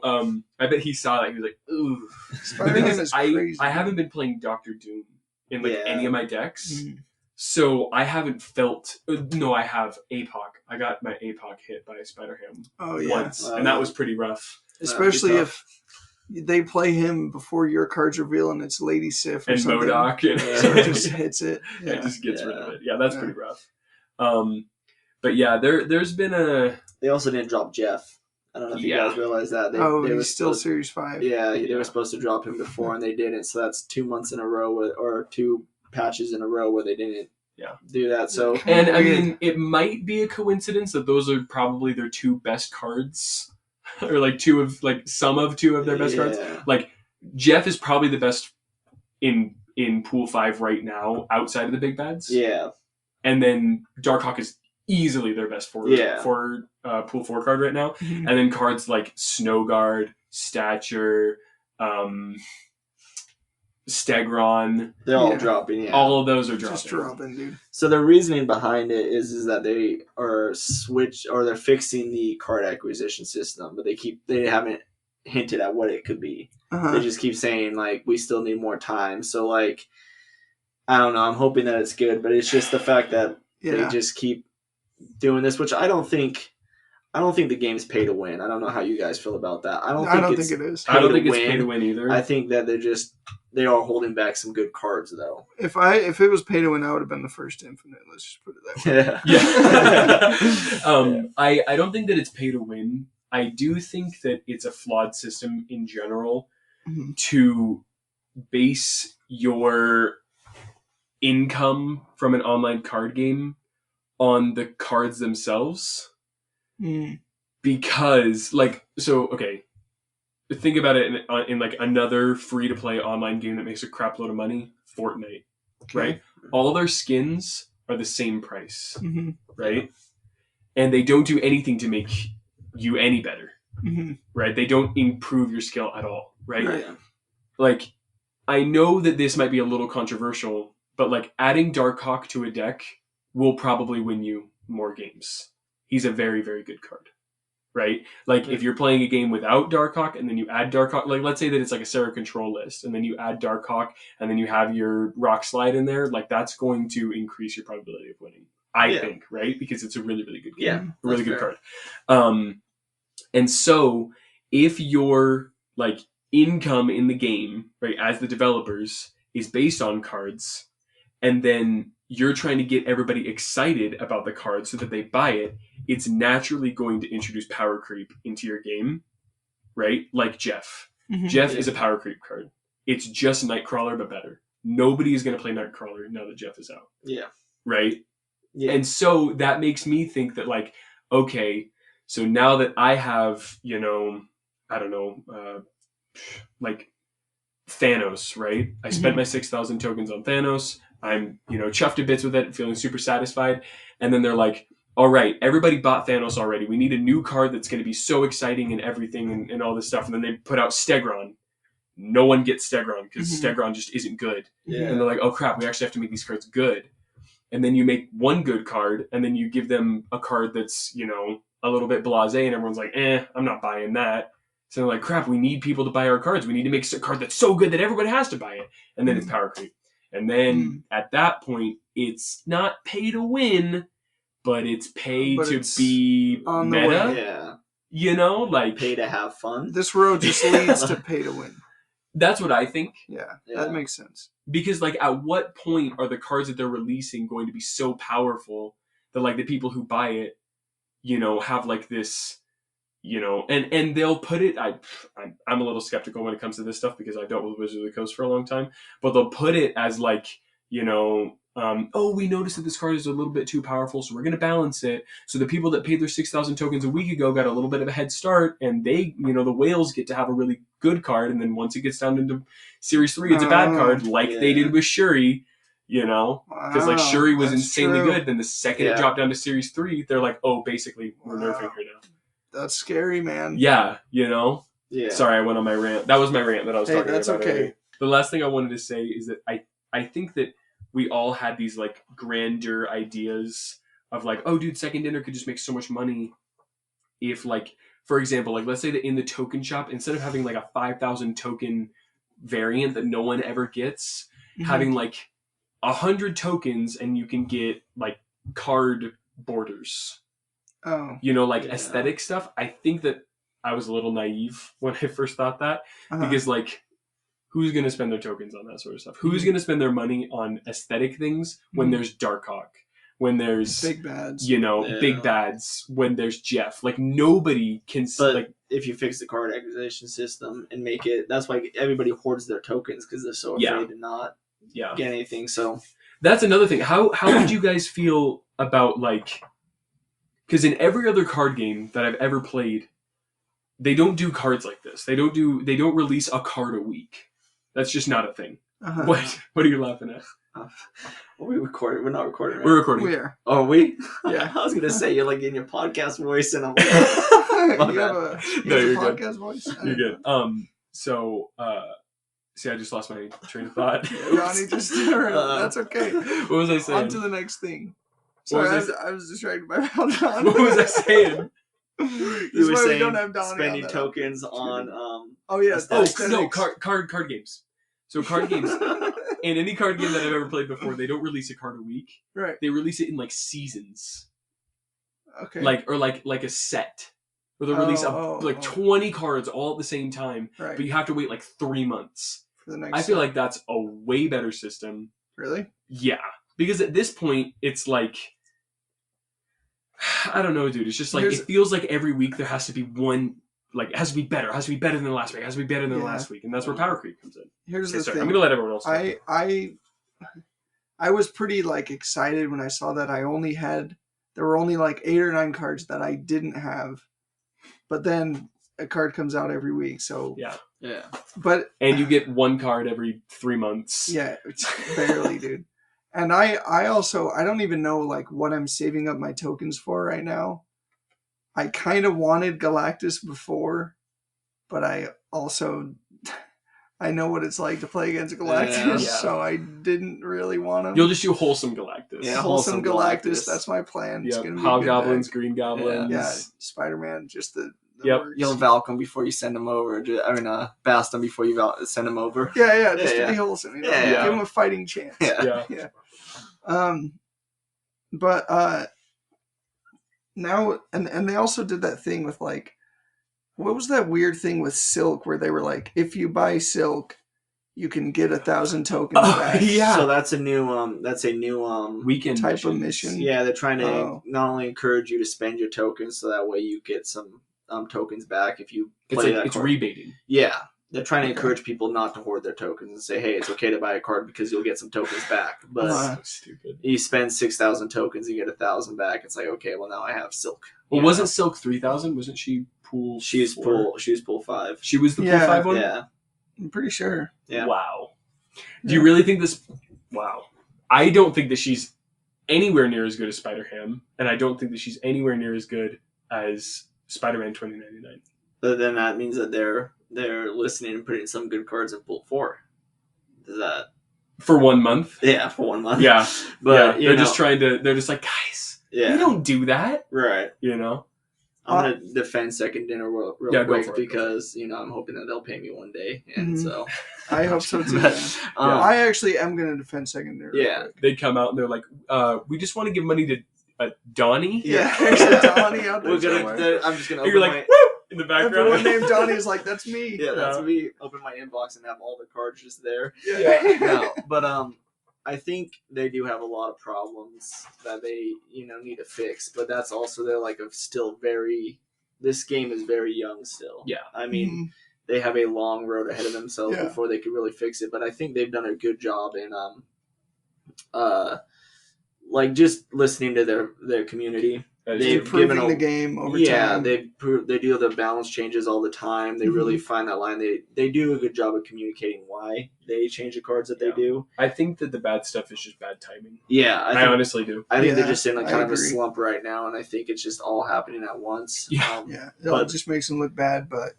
I bet he saw that. He was like, ooh. The thing is, I haven't been playing Doctor Doom in any of my decks. Mm-hmm. So I haven't felt... No, I have APOC. I got my APOC hit by Spider-Ham once, and that was pretty rough. Especially if they play him before your cards reveal and it's Lady Sif or and something. MODOK. So it just hits it. Yeah. It just gets rid of it. Yeah, that's pretty rough. But yeah, there's been a... They also didn't drop Jeff. I don't know if you guys realize that. They he's still Series 5. Yeah, they were supposed to drop him before and they didn't. So that's 2 months in a row or 2 patches in a row where they didn't do that. So and I mean, it might be a coincidence that those are probably their 2 best cards. Or some of 2 of their best cards. Jeff is probably the best in in Pool 5 right now outside of the big bads. Yeah. And then Darkhawk is easily their best for Pool 4 card right now. Mhm. And then cards like Snow Guard, Stature, Stegron, They're all Yeah. dropping. Yeah. all of those are dropping. Just dropping, dude. So the reasoning behind it is that they are they're fixing the card acquisition system, but they haven't hinted at what it could be. Uh-huh. They just keep saying like we still need more time. So like I don't know. I'm hoping that it's good, but it's just the fact that they Yeah. just keep doing this, which I don't think the game's pay to win. I don't know how you guys feel about that. I don't think it is. I don't to think it's win. pay to win either. I think that they are holding back some good cards though. If it was pay to win, I would have been the first to Infinite. Let's just put it that way. Yeah. I don't think that it's pay to win. I do think that it's a flawed system in general Mhm. to base your income from an online card game on the cards themselves. Mm. Because, okay, think about it in like another free-to-play online game that makes a crap load of money, Fortnite, right? All their skins are the same price, Mm-hmm. right? And they don't do anything to make you any better, Mm-hmm. right? They don't improve your skill at all, right? Right. Like, I know that this might be a little controversial, but like adding Darkhawk to a deck will probably win you more games. He's a very, very good card. Right? Like, if you're playing a game without Darkhawk and then you add Darkhawk, like, let's say that it's like a Sarah control list, and then you add Darkhawk and then you have your Rock Slide in there, like, that's going to increase your probability of winning. I think, right? Because it's a really, really good game. Yeah, a really good fair. card. And so, if your, like, income in the game, right, as the developers, is based on cards, and then you're trying to get everybody excited about the card so that they buy it, it's naturally going to introduce power creep into your game, right? Like Jeff. Mm-hmm. Jeff is a power creep card. It's just Nightcrawler, but better. Nobody is going to play Nightcrawler now that Jeff is out. Yeah. Right? Yeah. And so that makes me think that, like, okay, so now that I have, I don't know, like Thanos, right? I spent my 6,000 tokens on Thanos. I'm, chuffed to bits with it, feeling super satisfied. And then they're like, all right, everybody bought Thanos already. We need a new card that's going to be so exciting and everything and all this stuff. And then they put out Stegron. No one gets Stegron because Stegron just isn't good. Yeah. And they're like, oh crap, we actually have to make these cards good. And then you make one good card, and then you give them a card that's, a little bit blasé, and everyone's like, I'm not buying that. So they're like, crap, we need people to buy our cards. We need to make a card that's so good that everybody has to buy it. And then it's power creep. And then at that point, it's not pay to win, but it's pay to be on the meta. Yeah. Like Pay to have fun. This road just leads to pay to win. That's what I think. Yeah, Yeah. that makes sense. Because, like, at what point are the cards that they're releasing going to be so powerful that, like, the people who buy it, have, like, this, and they'll put it, I'm a little skeptical when it comes to this stuff because I've dealt with Wizards of the Coast for a long time, but they'll put it as, like, we noticed that this card is a little bit too powerful, so we're going to balance it. So the people that paid their 6,000 tokens a week ago got a little bit of a head start, and they, the whales get to have a really good card, and then once it gets down into Series 3, it's a bad card, like they did with Shuri, because, like, Shuri was insanely good, then the second it dropped down to Series 3, they're like, oh, basically, we're nerfing her now. That's scary, man. Yeah, Yeah. Sorry, I went on my rant. That was my rant that I was talking that's about. okay. Earlier. The last thing I wanted to say is that I think that we all had these, like, grander ideas of, like, oh, dude, Second Dinner could just make so much money if, like, for example, like, let's say that in the token shop, instead of having, like, a 5,000 token variant that no one ever gets, having, like, 100 tokens and you can get, like, card borders. Oh. Aesthetic stuff. I think that I was a little naive when I first thought that because, like, who's going to spend their tokens on that sort of stuff? Who's going to spend their money on aesthetic things when there's Darkhawk, when there's big bads, big bads, when there's Jeff? Like, nobody can. But like, if you fix the card acquisition system and make it, that's why everybody hoards their tokens because they're so afraid to not get anything. So that's another thing. How would you guys feel about, like, because in every other card game that I've ever played, they don't do cards like this. They don't release a card a week. That's just not a thing. What are you laughing at? Are we recording? We're not recording, right? We're recording. We are. Oh, are we? Yeah. I was gonna say you're like in your podcast voice, and I'm like, my You have bad. No, a you're good. podcast voice? I You're didn't good. So, see, I just lost my train of thought. know. Donnie just that's okay. What was I saying? On to the next thing. What Sorry, was I was distracted by Valjean. What was I saying? This You is were why we saying don't have Donnie spending on that. tokens on Oh yeah. Oh aesthetics. no, card games. So card games. In any card game that I've ever played before, they don't release a card a week. Right. They release it in like seasons, Okay. like a set, where they'll release 20 cards all at the same time, right. but you have to wait like 3 months. For the next I feel set. like that's a way better system. Really? Yeah, because at this point, it's like, I don't know, dude. It's just like it feels like every week there has to be one. Like, it has to be better. It has to be better than the last week. It has to be better than the last week. And that's where power creep comes in. Here's Okay, the sorry. thing. I'm going to let everyone else talk. I was pretty like excited when I saw that there were only like 8 or 9 cards that I didn't have. But then a card comes out every week, so Yeah. But and you get one card every 3 months. Yeah, it's barely, dude. And I also I don't even know like what I'm saving up my tokens for right now. I kind of wanted Galactus before, but I also I know what it's like to play against Galactus, so I didn't really want him. You'll just do wholesome Galactus. Yeah, wholesome Galactus. That's my plan. Yep. It's gonna be Hobgoblins, Green Goblins. Yeah, Spider-Man, just the Yep. works. You'll Valk before you send them over. Bast them before you send them over. Yeah, just to be wholesome. You know? Yeah. Give him a fighting chance. Yeah. But now and they also did that thing with like, what was that weird thing with Silk where they were like, if you buy Silk, you can get 1,000 tokens back. Yeah. So that's a new weekend type of mission. Yeah, they're trying to not only encourage you to spend your tokens so that way you get some tokens back if you play that it's card. rebating. Yeah. They're trying to encourage people not to hoard their tokens and say, hey, it's okay to buy a card because you'll get some tokens back. But so stupid. You spend 6,000 tokens, you get 1,000 back. It's like, okay, well now I have Silk. Well, wasn't Silk 3,000? Wasn't she pool? She was pool 5. She was the pool 5 one? Yeah. I'm pretty sure. Yeah. Wow. Do you really think this? Wow. I don't think that she's anywhere near as good as Spider-Ham, and I don't think that she's anywhere near as good as Spider-Man 2099. But then that means that they're listening and putting some good cards in pool 4. Is that for 1 month? Yeah, for 1 month. Yeah, but they're just trying to. They're just like, guys, we don't do that, right? You know. I'm gonna defend Second Dinner real quick because I'm hoping that they'll pay me one day, and so I hope so too. I actually am gonna defend Second Dinner. Yeah, they come out and they're like, we just want to give money to Donny. Yeah, there's a Donny out there. I'm just gonna. You're like, woo! In the background. Everyone named Donny is like, that's me. Yeah, that's me. Open my inbox and have all the cards just there. Yeah. No, but I think they do have a lot of problems that they need to fix. But that's also they're like still very. This game is very young still. Yeah, I mean, they have a long road ahead of themselves before they could really fix it. But I think they've done a good job in like just listening to their community. They've improving the game over time. Yeah, they do the balance changes all the time. They really find that line. They do a good job of communicating why they change the cards that they do. I think that the bad stuff is just bad timing. Yeah, I honestly do. I think they're just in kind of a slump right now, and I think it's just all happening at once. Yeah, it just makes them look bad, but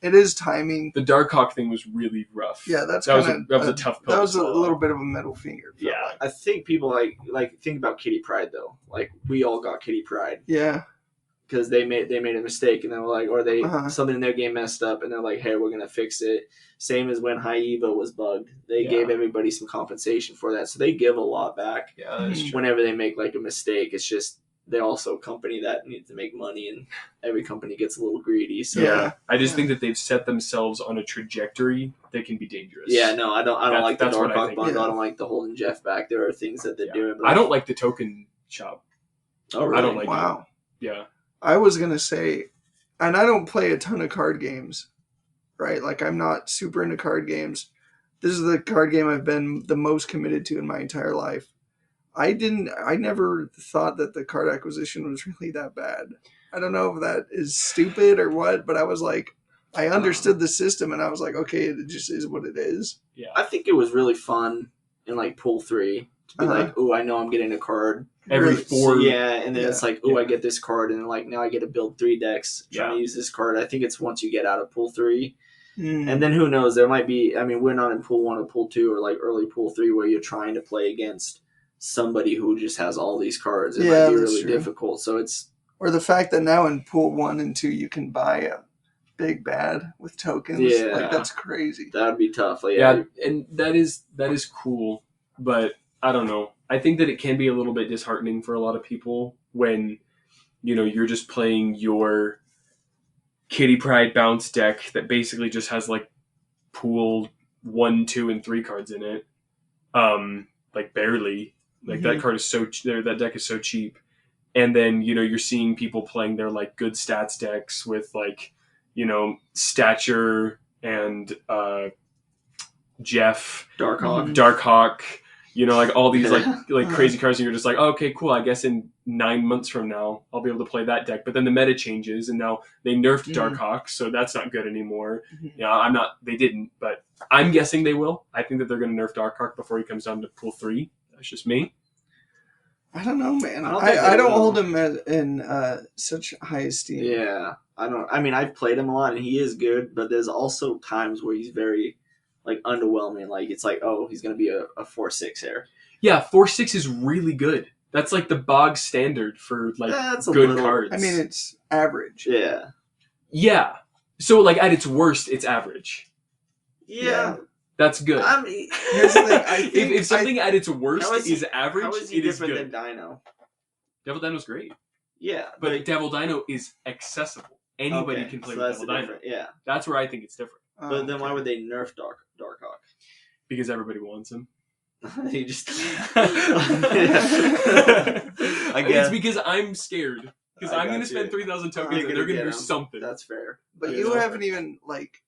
it is timing. The Darkhawk thing was really rough. Yeah, that was a tough pill. That was a little bit of a middle finger. Yeah, I think people like think about Kitty Pryde though. Like we all got Kitty Pryde. Yeah. Because they made a mistake and they were like, or they something in their game messed up and they're like, hey, we're gonna fix it. Same as when High Evo was bugged, they gave everybody some compensation for that, so they give a lot back. Yeah, that's true. Whenever they make like a mistake, it's just they're also a company that needs to make money, and every company gets a little greedy. So I just think that they've set themselves on a trajectory that can be dangerous. Yeah, no, I don't like the Darkhawk bundle. Yeah. I don't like the holding Jeff back. There are things that they're doing. But I don't like the token shop. Oh, really? I don't like it. Wow. Yeah. I was going to say, and I don't play a ton of card games, right? Like, I'm not super into card games. This is the card game I've been the most committed to in my entire life. I never thought that the card acquisition was really that bad. I don't know if that is stupid or what, but I was like, I understood the system, and I was like, okay, it just is what it is. Yeah. I think it was really fun in like pool 3 to be like, oh, I know I'm getting a card every Really? 4. yeah, and then it's like, oh, Yeah. I get this card, and like now I get to build 3 decks trying to use this card. I think it's once you get out of pool 3, and then who knows? There might be. I mean, we're not in pool 1 or pool 2 or like early pool 3 where you're trying to play against somebody who just has all these cards. It might be really difficult. So it's or the fact that now in pool 1 and 2 you can buy a big bad with tokens. Yeah. Like that's crazy. That would be tough. Like, Yeah, and that is cool, but I don't know. I think that it can be a little bit disheartening for a lot of people when, you know, you're just playing your Kitty Pryde bounce deck that basically just has like pool 1, 2, and 3 cards in it. Like barely. Like that card is that deck is so cheap. And then, you know, you're seeing people playing their like good stats decks with like, you know, Stature and Jeff, Darkhawk, you know, like all these like crazy cards, and you're just like, oh, okay, cool. I guess in 9 months from now, I'll be able to play that deck. But then the meta changes, and now they nerfed Darkhawk, so that's not good anymore. Yeah, they didn't, but I'm guessing they will. I think that they're going to nerf Darkhawk before he comes down to pool 3. That's just me. I don't know, man. I don't hold him in such high esteem. Yeah, I mean, I've played him a lot, and he is good, but there's also times where he's very like underwhelming. Like it's like, oh, he's gonna be a 4/6 here. Yeah, 4/6 is really good. That's like the bog standard for like good cards. I mean, it's average. Yeah. Yeah. So like at its worst, it's average. Yeah. That's good. I mean, here's the thing. I think if something at its worst is average, how is he it is different good. than Dino? Devil Dino's great. Yeah, but Devil Dino is accessible. Anybody can play with Devil Dino. Yeah, that's where I think it's different. But then why would they nerf Darkhawk? Because everybody wants him. He just. I guess it's because I'm scared. Because I'm going to spend 3,000 tokens and they're going to do something. That's fair. But you haven't even like.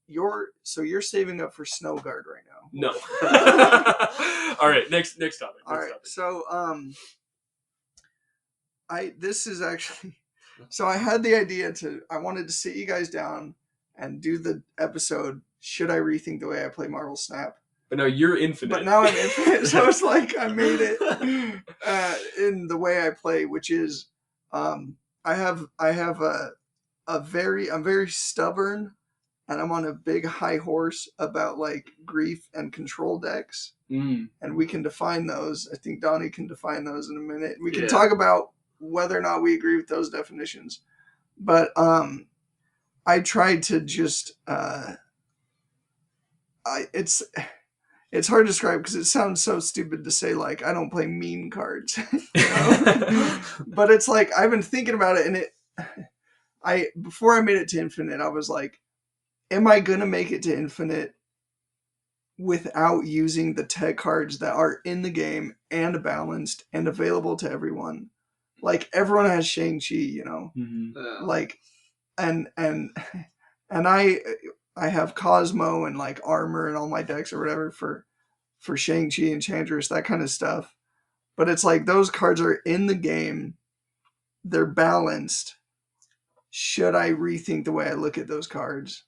You're saving up for Snow Guard right now. No. All right, next topic. All right, so this is actually, so I had the idea I wanted to sit you guys down and do the episode. Should I rethink the way I play Marvel Snap? But now you're infinite. But now I'm infinite, so it's like I made it in the way I play, which is I'm very stubborn. And I'm on a big high horse about like grief and control decks. And we can define those. I think Donny can define those in a minute. We can talk about whether or not we agree with those definitions. But I tried to just it's hard to describe because it sounds so stupid to say like I don't play mean cards. You know? But it's like I've been thinking about it, and before I made it to infinite, I was like, am I going to make it to infinite without using the tech cards that are in the game and balanced and available to everyone? Like everyone has Shang-Chi, you know, like, and I have Cosmo and like armor and all my decks or whatever for Shang-Chi, Enchantress, that kind of stuff. But it's like those cards are in the game. They're balanced. Should I rethink the way I look at those cards?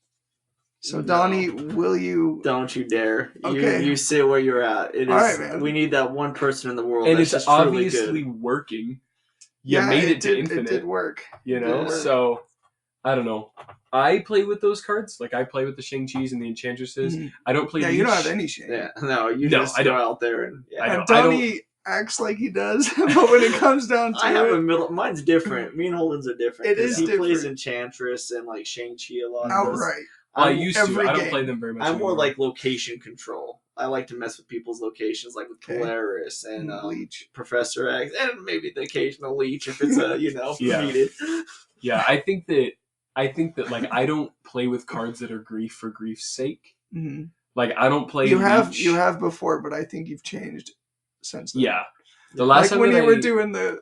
So, Donny, will you... Don't you dare. Okay. You sit where you're at. It is, all right, man. We need that one person in the world and that's it's just obviously working. You made it to infinite. It did work. You know? So, I don't know. I play with those cards. Like, I play with the Shang-Chis and the Enchantresses. I don't play you don't have any Shang. Yeah. No, you just go out there and... Yeah. Donny acts like he does, but when it comes down to I have a middle... Mine's different. Me and Holden's are different. It is different. He plays Enchantress and, like, Shang-Chi a lot. Outright. I used to. I don't play them very much I'm anymore. more like location control. I like to mess with people's locations, like with Polaris and Leech, Professor X, and maybe the occasional Leech if it's needed. Yeah, I think that like I don't play with cards that are grief for grief's sake. Mm-hmm. Like I don't play. You have before, but I think you've changed since then. Yeah, the last time when you were doing the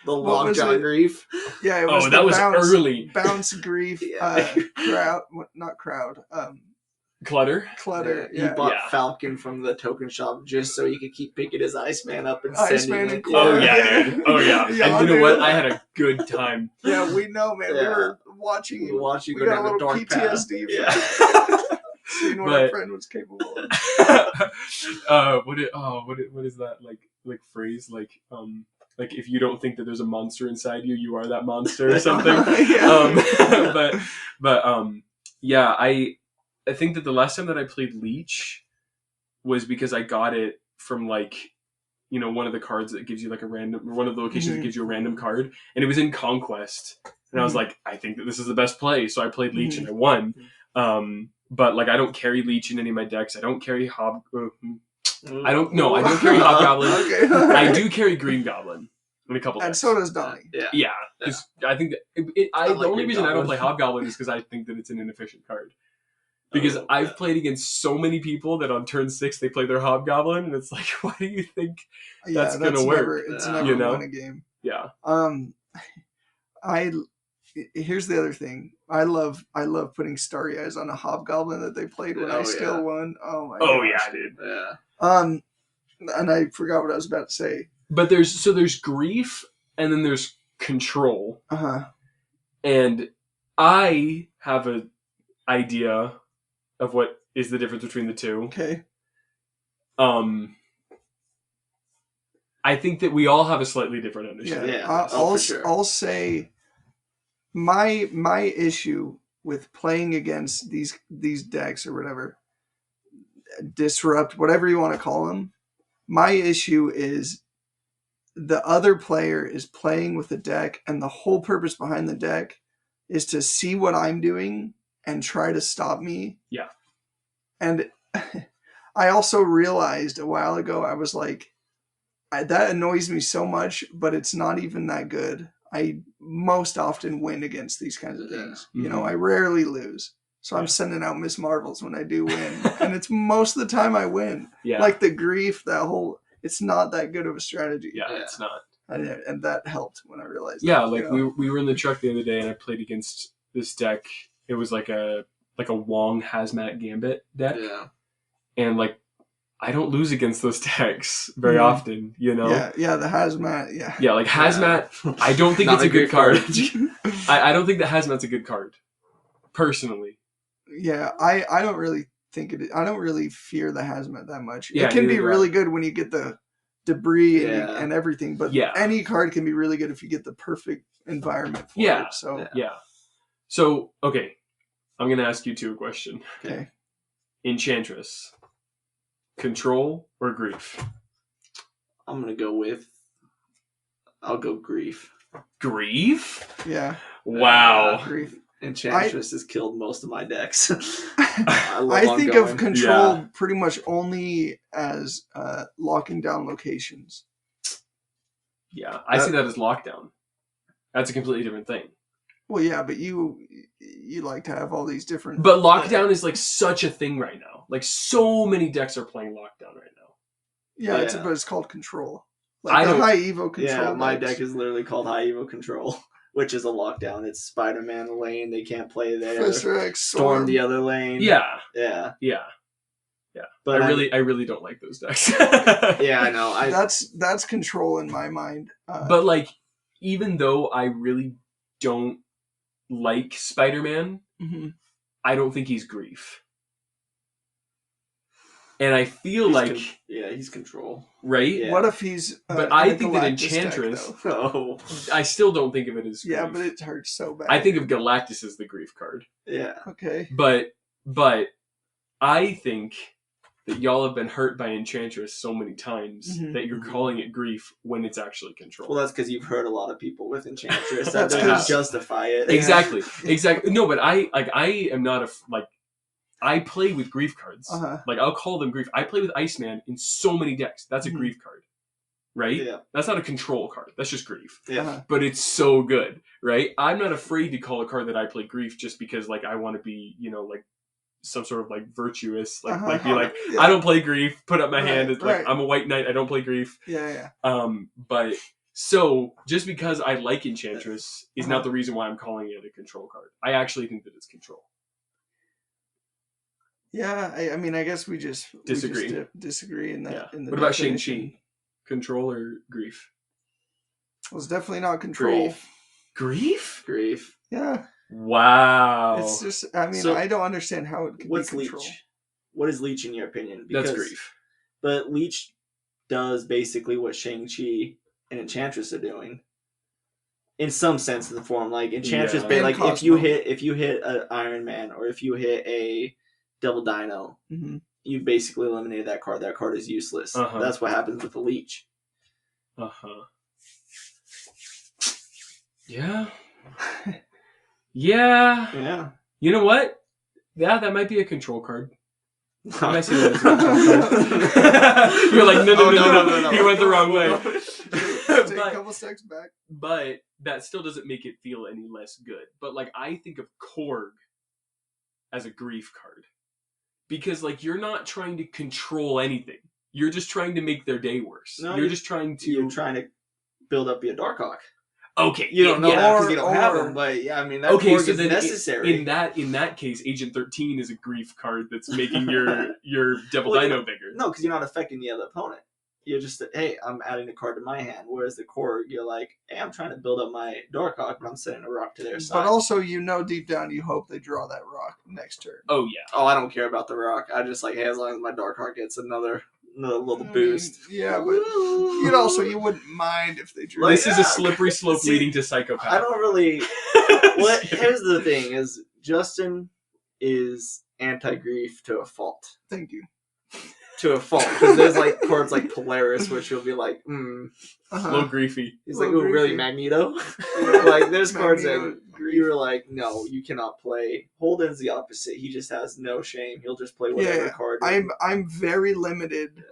Lockjaw grief. Yeah, it was that was early. Bounce grief, crowd. Clutter. Yeah. He bought Falcon from the token shop just so he could keep picking his Iceman up and Iceman sending it. Oh yeah, dude. Oh yeah. And you know what? I had a good time. Yeah, we know, man. watching you. Watching We go got down a the little dark path. PTSD Yeah. from seeing what our But- friend was capable of. What is that like phrase like if you don't think that there's a monster inside you, you are that monster or something. Yeah. Yeah, I think that the last time that I played Leech was because I got it from like, you know, one of the cards that gives you like a random, one of the locations that gives you a random card, and it was in Conquest, and I was like, I think that this is the best play, so I played Leech and I won. But like I don't carry Leech in any of my decks. I don't carry I don't carry Hobgoblin. Okay. I do carry Green Goblin in a couple decks. And so does Donny. Yeah, because I think that the only Green reason I don't Goblin. play Hobgoblin is because I think that it's an inefficient card. Because I've played against so many people that on turn 6 they play their Hobgoblin, and it's like, why do you think that's gonna work? It's Yeah. never You know? won a game. Yeah. Here's the other thing. I love putting Starry Eyes on a Hobgoblin that they played when I still won. Oh my Oh gosh. yeah, dude. Yeah. And I forgot what I was about to say. But there's grief, and then there's control, and I have an idea of what is the difference between the two. Okay. I think that we all have a slightly different understanding. Yeah. I'll for sure. I'll say my issue with playing against these decks or whatever, disrupt, whatever you want to call them. My issue is the other player is playing with the deck, and the whole purpose behind the deck is to see what I'm doing and try to stop me. Yeah. And I also realized a while ago, I was like, that annoys me so much, but it's not even that good. I most often win against these kinds of things. You know, I rarely lose. So I'm sending out Miss Marvels when I do win. And it's most of the time I win. Yeah. Like the grief, it's not that good of a strategy. Yeah, it's not. And that helped when I realized Yeah, that, like we were in the truck the other day, and I played against this deck. It was like a Wong Hazmat Gambit deck. Yeah. And like I don't lose against those decks very often, you know? Yeah, the Hazmat, yeah. Yeah, like Hazmat, I don't think Not it's a good great card. I don't think that Hazmat's a good card. Personally. Yeah, I don't really think I don't really fear the Hazmat that much. Yeah, it can be neither do really I. good when you get the debris Yeah. and everything, but Yeah. any card can be really good if you get the perfect environment for Yeah. it. So Yeah. So, okay. I'm going to ask you two a question. okay. Enchantress. Control or grief? I'm gonna go I'll go grief. Grief? Yeah. Wow. Grief. Enchantress has killed most of my decks. I think ongoing. of control pretty much only as locking down locations. Yeah, I see that as lockdown. That's a completely different thing. Well, yeah, but you like to have all these different. But lockdown is like such a thing right now. Like so many decks are playing lockdown right now. Yeah, Yeah. but it's called control. I Like the don't- high Evo control. Yeah, my decks. deck is literally called High Evo Control, which is a lockdown. It's Spider-Man lane, they can't play there. Fist Rex, Storm the other lane. Yeah, Yeah. yeah. But I really don't like those decks. Yeah, I know. That's control in my mind. But like, even though I really don't like Spider-Man, mhm. I don't think he's grief. And I feel like he's control. right? Yeah. What if he's? But in I a think that Galactus deck, Enchantress. though? Oh. I still don't think of it as grief. Yeah, but it hurts so bad. I think of Galactus as the grief card. Yeah. Okay. But I think that y'all have been hurt by Enchantress so many times Mhm. that you're calling it grief when it's actually control. Well, that's because you've hurt a lot of people with Enchantress. That That's doesn't 'cause- justify it. Exactly. No, but I am not I play with grief cards. Uh-huh. Like I'll call them grief. I play with Iceman in so many decks. That's a Mhm. grief card, right? Yeah. That's not a control card. That's just grief. Yeah. Uh-huh. But it's so good, right? I'm not afraid to call a card that I play grief just because like I want to be, like some sort of like virtuous, like Uh-huh. like be like Yeah. I don't play grief. Put up my Right, hand. It's like right. I'm a white knight. I don't play grief. Yeah. But so just because I like Enchantress is Uh-huh. not the reason why I'm calling it a control card. I actually think that it's control. Yeah. I mean, I guess we just Disagree. disagree in that. Yeah. In the What about definition. Shang-Chi? Control or grief? It was definitely not control. Grief. Grief? Grief. Yeah. Wow. It's just, I mean, So, I don't understand how it could what's be control. Leech? What is Leech in your opinion? That's grief. But Leech does basically what Shang-Chi and Enchantress are doing. In some sense of the form. Like Enchantress, Yeah. but And like Cosmo. if you hit an Iron Man or if you hit a Double Dino, Mm-hmm. you basically eliminated that card. That card is useless. Uh-huh. That's what happens with the Leech. Uh-huh. Yeah. Yeah. Yeah. You know what? Yeah, that might be a control card. I might see that as a control card. You're like, no. He went the wrong way. Take a couple steps back. But that still doesn't make it feel any less good. But like, I think of Korg as a grief card. Because like, you're not trying to control anything. You're just trying to make their day worse. No, you're just trying to... You're trying to build up your Darkhawk. Okay, You don't know that because you Or- don't have them, but yeah, I mean that okay, Korg so is then necessary. in that case, Agent 13 is a grief card that's making your Devil Well, Dino bigger. No, because you're not affecting the other opponent. You're just, hey, I'm adding a card to my hand. Whereas the Korg, you're like, hey, I'm trying to build up my Darkhawk, but I'm setting a rock to their side. But also, you know, deep down, you hope they draw that rock next turn. Oh yeah. Oh, I don't care about the rock. I just like, hey, as long as my Darkhawk gets another little boost. Yeah, but you wouldn't mind if they drew. Like, This is a slippery slope See, leading to psychopath. I don't really. Here's the thing: is Justin is anti-grief to a fault. Thank you. To a fault, because there's like cards like Polaris, which you'll be like, A little griefy. He's like, Little oh, really, griefy. Magneto? Yeah. Like, there's cards Magneto, that grief. you were like, no, you cannot play. Holden's the opposite. He just has no shame. He'll just play whatever card. I'm very limited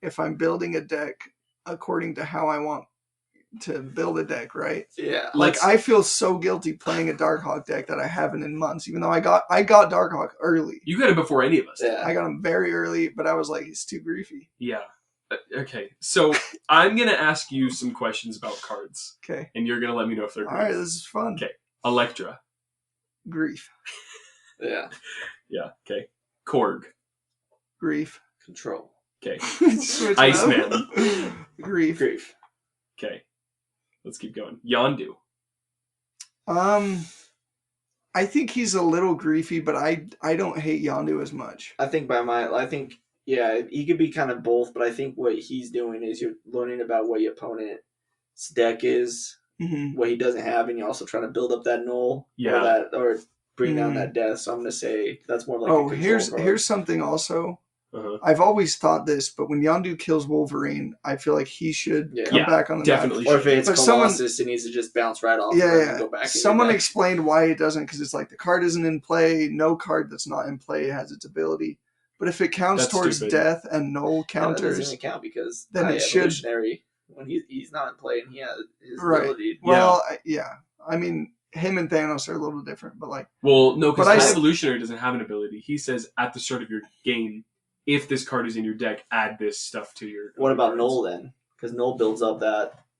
if I'm building a deck according to how I want to build a deck, right? Yeah. Like, I feel so guilty playing a Darkhawk deck that I haven't in months, even though I got Darkhawk early. You got it before any of us. Yeah. I got him very early, but I was like, he's too griefy. Yeah. Okay. So I'm gonna ask you some questions about cards, Okay. and you're gonna let me know if they're All grief. right, this is fun. Okay. Electra. Grief. Yeah. Yeah. Okay. Korg. Grief. Control. Okay. Switch it up. Iceman. Grief. Grief. Okay. Let's keep going. Yondu. I think he's a little griefy, but I don't hate Yondu as much. I think yeah, he could be kind of both, but I think what he's doing is you're learning about what your opponent's deck is, Mm-hmm. what he doesn't have, and you're also trying to build up that null. Yeah. Or bring down Mhm. that death. So I'm going to say that's more like a Oh, control here's card. something also. Uh-huh. I've always thought this, but when Yondu kills Wolverine, I feel like he should come Yeah, back on the definitely. map. Or if it's But Colossus, it needs to just bounce right off and go back. Someone explained why it doesn't, because it's like the card isn't in play. No card that's not in play has its ability. But if it counts That's towards stupid. death and null that doesn't counters, even count because then High it should- Evolutionary, when he's not in play and he has his Right. ability. well, yeah. I mean, him and Thanos are a little different, but like, Well, no, because But I High s- Evolutionary doesn't have an ability. He says at the start of your game, if this card is in your deck, add this stuff to your. What about cards. Null then? Because Null builds up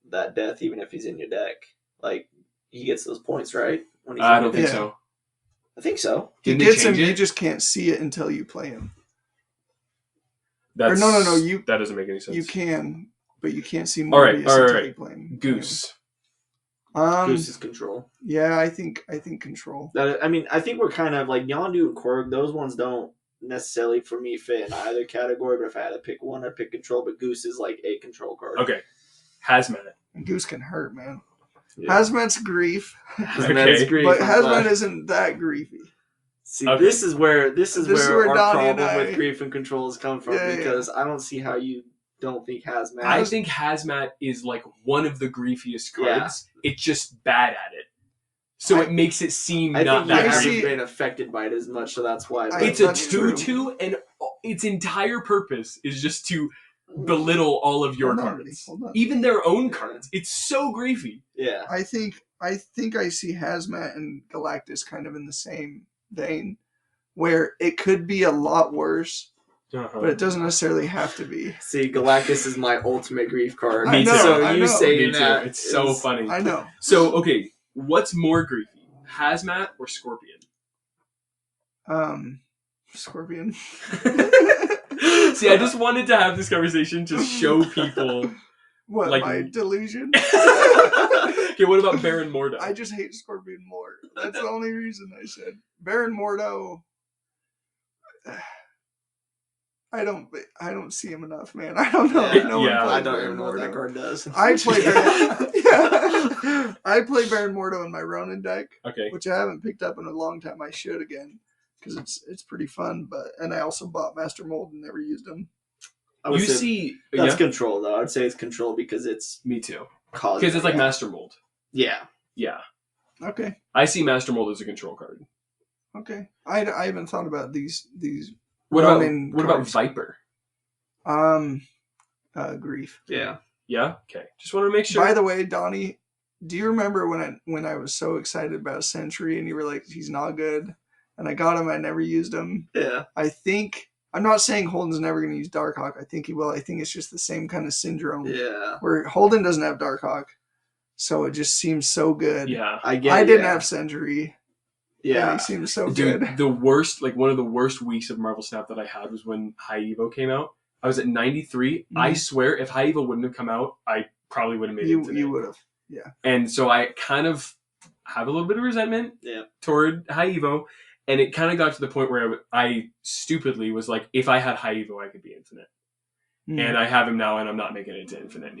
that death even if he's in your deck. Like he gets those points, right? When he's I in don't your think Yeah. so. I think so. he Didn't they gets him, change you it? just can't see it until you play him. That's, no, that doesn't make any sense. You can, but you can't see All right, Morbius all until right. you play him. Goose. Goose is control. Yeah, I think control. I mean, I think we're kind of like Yondu and Korg. Those ones don't necessarily for me fit in either category. But if I had to pick one, I'd pick control. But Goose is like a control card. Okay. Hazmat. Goose can hurt, man. Yeah. Hazmat's grief, Hazmat's Okay. grief. but I'm Hazmat glad. isn't that griefy. See, Okay. this is where our Donny and problem I- with grief and control has come from Yeah. because I don't see how you don't think Hazmat. I think Hazmat is like one of the griefiest cards. It's just bad at it. So it makes it seem I not think you that I haven't see- great. been affected by it as much, so that's why. I- It's a That's true. 2/2, and its entire purpose is just to belittle all of your Hold on, cards. hold on. Even their own cards. It's so griefy. yeah. I think I see Hazmat and Galactus kind of in the same vein, where it could be a lot worse, but it doesn't necessarily have to be. See, Galactus is my ultimate grief card. Me too. So I you know. saying Me too. that It's so is- funny. I know. So, okay, what's more griefy? Hazmat or Scorpion? Scorpion. See, I just wanted to have this conversation to show people What, Like- my delusion? Okay, what about Baron Mordo? I just hate Scorpion more. That's the only reason I said. Baron Mordo. I don't see him enough, man. I don't know. Yeah, No one yeah, plays I don't Baron even know what that Mordo. card does. I play Baron. Yeah. I play Baron Mordo in my Ronin deck, Okay. which I haven't picked up in a long time. I should again because it's pretty fun. And I also bought Master Mold and never used them. I would You say see, that's yeah, control though. I'd say it's control because it's me too. because It's like Master Mold. Yeah. Yeah, Okay. I see Master Mold as a control card. Okay. I haven't thought about these. What Ronin about cards. Viper? Grief. Yeah. Yeah. Okay. Just want to make sure. By the way, Donny, do you remember when I was so excited about Sentry and you were like, he's not good, and I got him, I never used him. Yeah. I think I'm not saying Holden's never going to use Darkhawk. I think he will. I think it's just the same kind of syndrome Yeah. where Holden doesn't have Darkhawk, so it just seems so good. Yeah. I didn't have Sentry. Yeah. And he seems so Dude, good. the worst, like one of the worst weeks of Marvel Snap that I had was when High Evo came out. I was at 93. I swear, if High Evo wouldn't have come out, I probably would have made it today. You would have. Yeah. And so I kind of have a little bit of resentment toward High Evo. And it kind of got to the point where I stupidly was like, if I had High Evo, I could be infinite. And I have him now, and I'm not making it to infinite.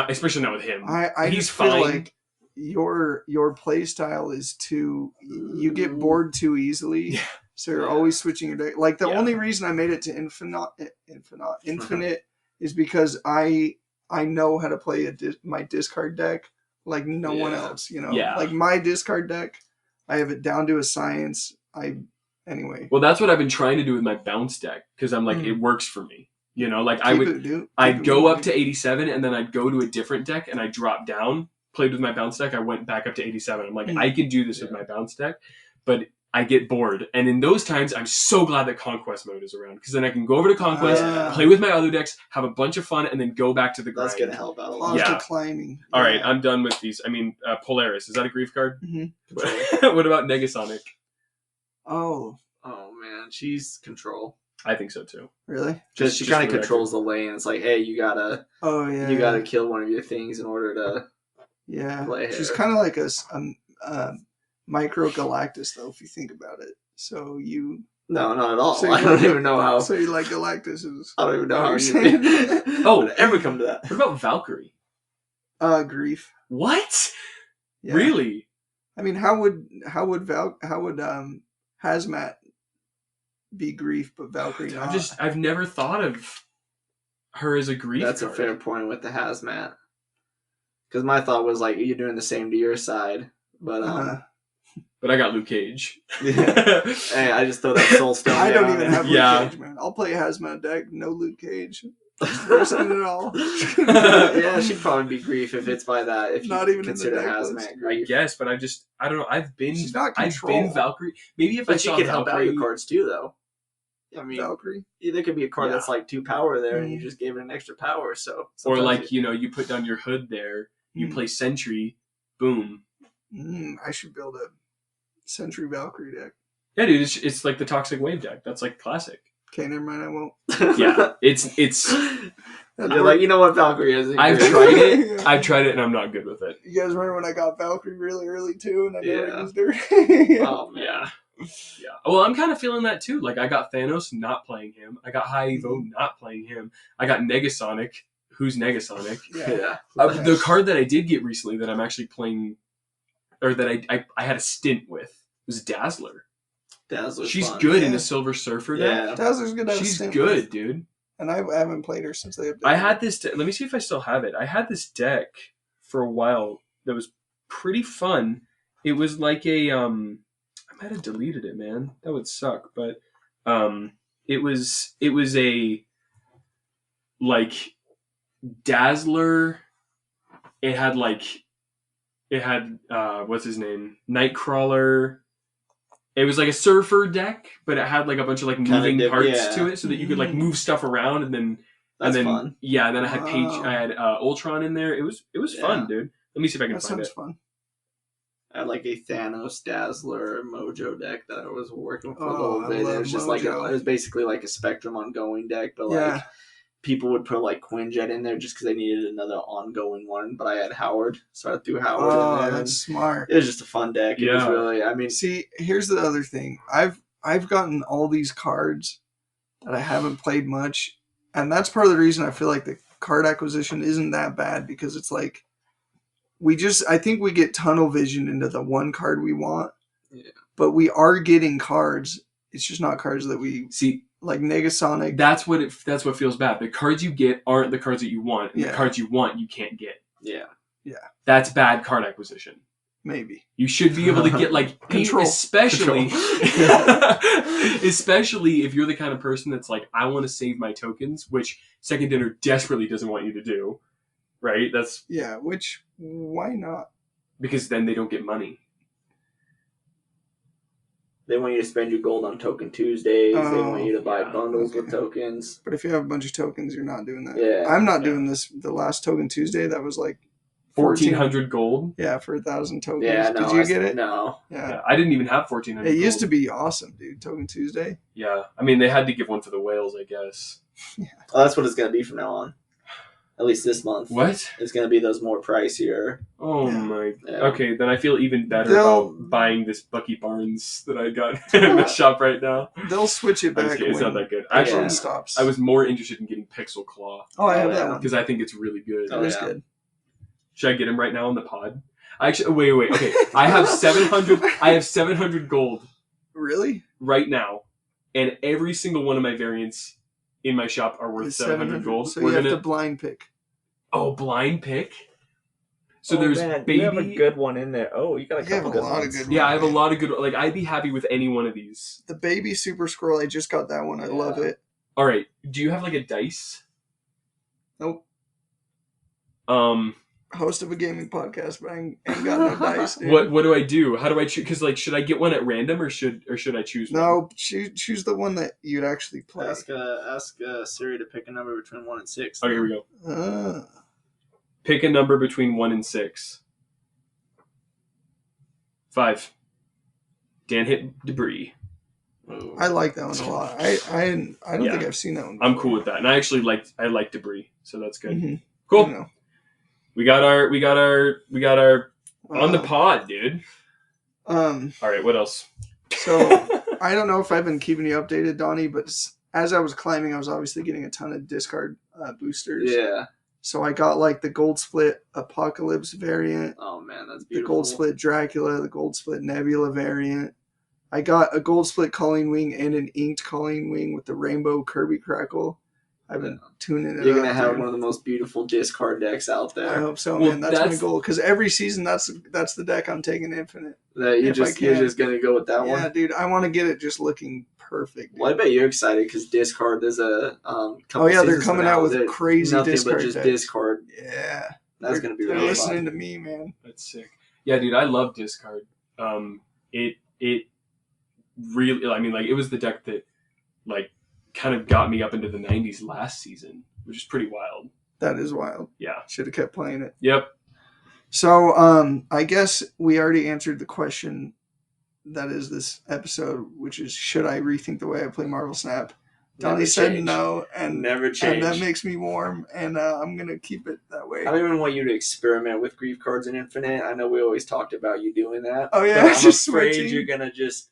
Especially not with him. I He's just feel fine. like your play style is you get bored too easily. Yeah. So you're always switching your deck. Like the Yeah. only reason I made it to infinite is because I know how to play my discard deck like no one else. You know, like my discard deck, I have it down to a science. Anyway. Well, that's what I've been trying to do with my bounce deck because I'm like, it works for me. You know, like I'd go up to 87 and then I'd go to a different deck and I'd drop down, played with my bounce deck. I went back up to 87. I'm like, I can do this with my bounce deck, but I get bored. And in those times, I'm so glad that Conquest mode is around because then I can go over to Conquest, play with my other decks, have a bunch of fun, and then go back to the grind. That's going to help out a lot. Positive climbing. All right, I'm done with these. I mean, Polaris, is that a grief card? Mm-hmm. What about Negasonic? Oh, man. She's control. I think so too. Really? Because she kind of controls the lane. It's like, hey, you gotta kill one of your things in order to play her. She's kind of like a micro Galactus, though, if you think about it. So you... No, not at all. So I don't even know how... So you like Galactus is... I don't even know how you're you... saying. Oh, ever come to that? What about Valkyrie? Grief. What? Yeah. Really? I mean, how would Hazmat be grief, but Valkyrie not? I've never thought of her as a grief That's card. a fair point with the Hazmat. Because my thought was like, you're doing the same to your side, but but I got Luke Cage. Hey, I just throw that soul stone. I don't even have Luke Yeah. Cage, man. I'll play Hazmat deck, no Luke Cage. Risking it all. Yeah, she'd probably be grief if it's by that. If Not you even in the consider deck Hazmat list. I grief. guess, but I don't know. I've been Valkyrie. Maybe if I But she saw could help out Valkyrie, your cards too, though. I mean, Valkyrie. there could be a card that's like 2 power there, and you just gave it an extra power. So, or like you put down your hood there, you play Sentry, boom. I should build a Sentry Valkyrie deck. Yeah, dude, it's like the Toxic Wave deck. That's like classic. Okay, never mind. I won't. Yeah, it's. You're like, you know what Valkyrie is? I've tried it. I've tried it, and I'm not good with it. You guys remember when I got Valkyrie really early too, and I never used her? Oh man. Yeah. Well, I'm kind of feeling that too. Like I got Thanos, not playing him. I got High Evo, not playing him. I got Negasonic. Who's Negasonic? Yeah. The card that I did get recently that I'm actually playing, or that I had a stint with, was Dazzler. Dazzler's She's fun. good in a Silver Surfer deck. Yeah. Dazzler's good. She's good, dude. And I haven't played her since they updated. I had this. Let me see if I still have it. I had this deck for a while that was pretty fun. It was like a I might have deleted it, man. That would suck. But it was a like Dazzler. It had what's his name? Nightcrawler. It was like a surfer deck, but it had like a bunch of like moving parts to it, so that you could like move stuff around, and then fun. Yeah, then I had I had Ultron in there. It was fun, dude. Let me see if I can find it. That sounds fun. I had like a Thanos Dazzler Mojo deck that I was working for a little bit. It was just like it was basically like a Spectrum ongoing deck, but like people would put like Quinjet in there just because they needed another ongoing one. But I had Howard, so I threw Howard in there. That's smart. It was just a fun deck. It was really, I mean, see, here's the other thing. I've gotten all these cards that I haven't played much, and that's part of the reason I feel like the card acquisition isn't that bad, because it's like I think we get tunnel vision into the one card we want. Yeah. But we are getting cards. It's just not cards that we see. Like Negasonic. That's what feels bad. The cards you get aren't the cards that you want, and the cards you want you can't get. Yeah. That's bad card acquisition. Maybe you should be able to get like control, especially especially if you're the kind of person that's like, I want to save my tokens, which Second Dinner desperately doesn't want you to do. Right? That's which why not? Because then they don't get money. They want you to spend your gold on Token Tuesdays. They want you to buy bundles with tokens. But if you have a bunch of tokens, you're not doing that. Yeah, I'm not doing this. The last Token Tuesday, that was like 1,400 gold. Yeah, for 1,000 tokens. Yeah, did you get it? No. Yeah, I didn't even have 1,400. It used to be awesome, dude. Token Tuesday. Yeah, I mean they had to give one to the whales, I guess. Yeah. Well, that's what it's gonna be from now on. At least this month. What? It's going to be those more pricier. Oh my. Yeah. Okay, then I feel even better about buying this Bucky Barnes that I got in the shop right now. They'll switch it back. It's not that good. Actually, stops. I was more interested in getting Pixel Claw. Oh, I have that one. Because I think it's really good. That is good. Should I get him right now on the pod? Actually, wait. Okay, I have 700. I have 700 gold. Really? Right now, and every single one of my variants in my shop are worth 700 gold. So you have to blind pick. Oh, blind pick? So there's baby. You have a good one in there. Oh, you got a couple good ones. Yeah, I have a lot of good. Like, I'd be happy with any one of these. The baby Super Scroll, I just got that one. I love it. All right. Do you have like a dice? Nope. Host of a gaming podcast, but I ain't got no dice. Dude. What do I do? How do I choose? Because like, should I get one at random or should I choose one? No, choose the one that you'd actually play. Ask Siri to pick a number between 1 and 6. Oh, here we go. Pick a number between 1 and 6. 5. Dan hit debris. Oh. I like that one a lot. I don't think I've seen that one before. I'm cool with that, and I actually like debris, so that's good. Mm-hmm. Cool. We got our on the pod, dude. All right, what else? So I don't know if I've been keeping you updated, Donny, but as I was climbing, I was obviously getting a ton of discard boosters. Yeah. So I got like the Gold Split Apocalypse variant. Oh man, that's The beautiful. Gold Split Dracula, the Gold Split Nebula variant. I got a Gold Split Calling Wing and an Inked Calling Wing with the Rainbow Kirby Crackle. I've been tuning it up. You're going to have one of the most beautiful discard decks out there. I hope so, man. That's my goal. Because every season, that's the deck I'm taking Infinite. You're just going to go with that one? Yeah, dude. I want to get it just looking perfect. Dude. Well, I bet you're excited because discard, there's a couple they're coming out with crazy nothing discard but just decks. discard. Yeah. That's going to be really really listening fun. to me, man. That's sick. Yeah, dude, I love discard. It really, I mean, like, it was the deck that, like, kind of got me up into the 90s last season, which is pretty wild. That is wild. Yeah. Should have kept playing it. Yep. So, I guess we already answered the question that is this episode, which is, should I rethink the way I play Marvel Snap? Donny said no, and never change. And that makes me warm, and I'm going to keep it that way. I don't even want you to experiment with grief cards in Infinite. I know we always talked about you doing that. Oh, yeah. I'm just afraid switching. You're going to just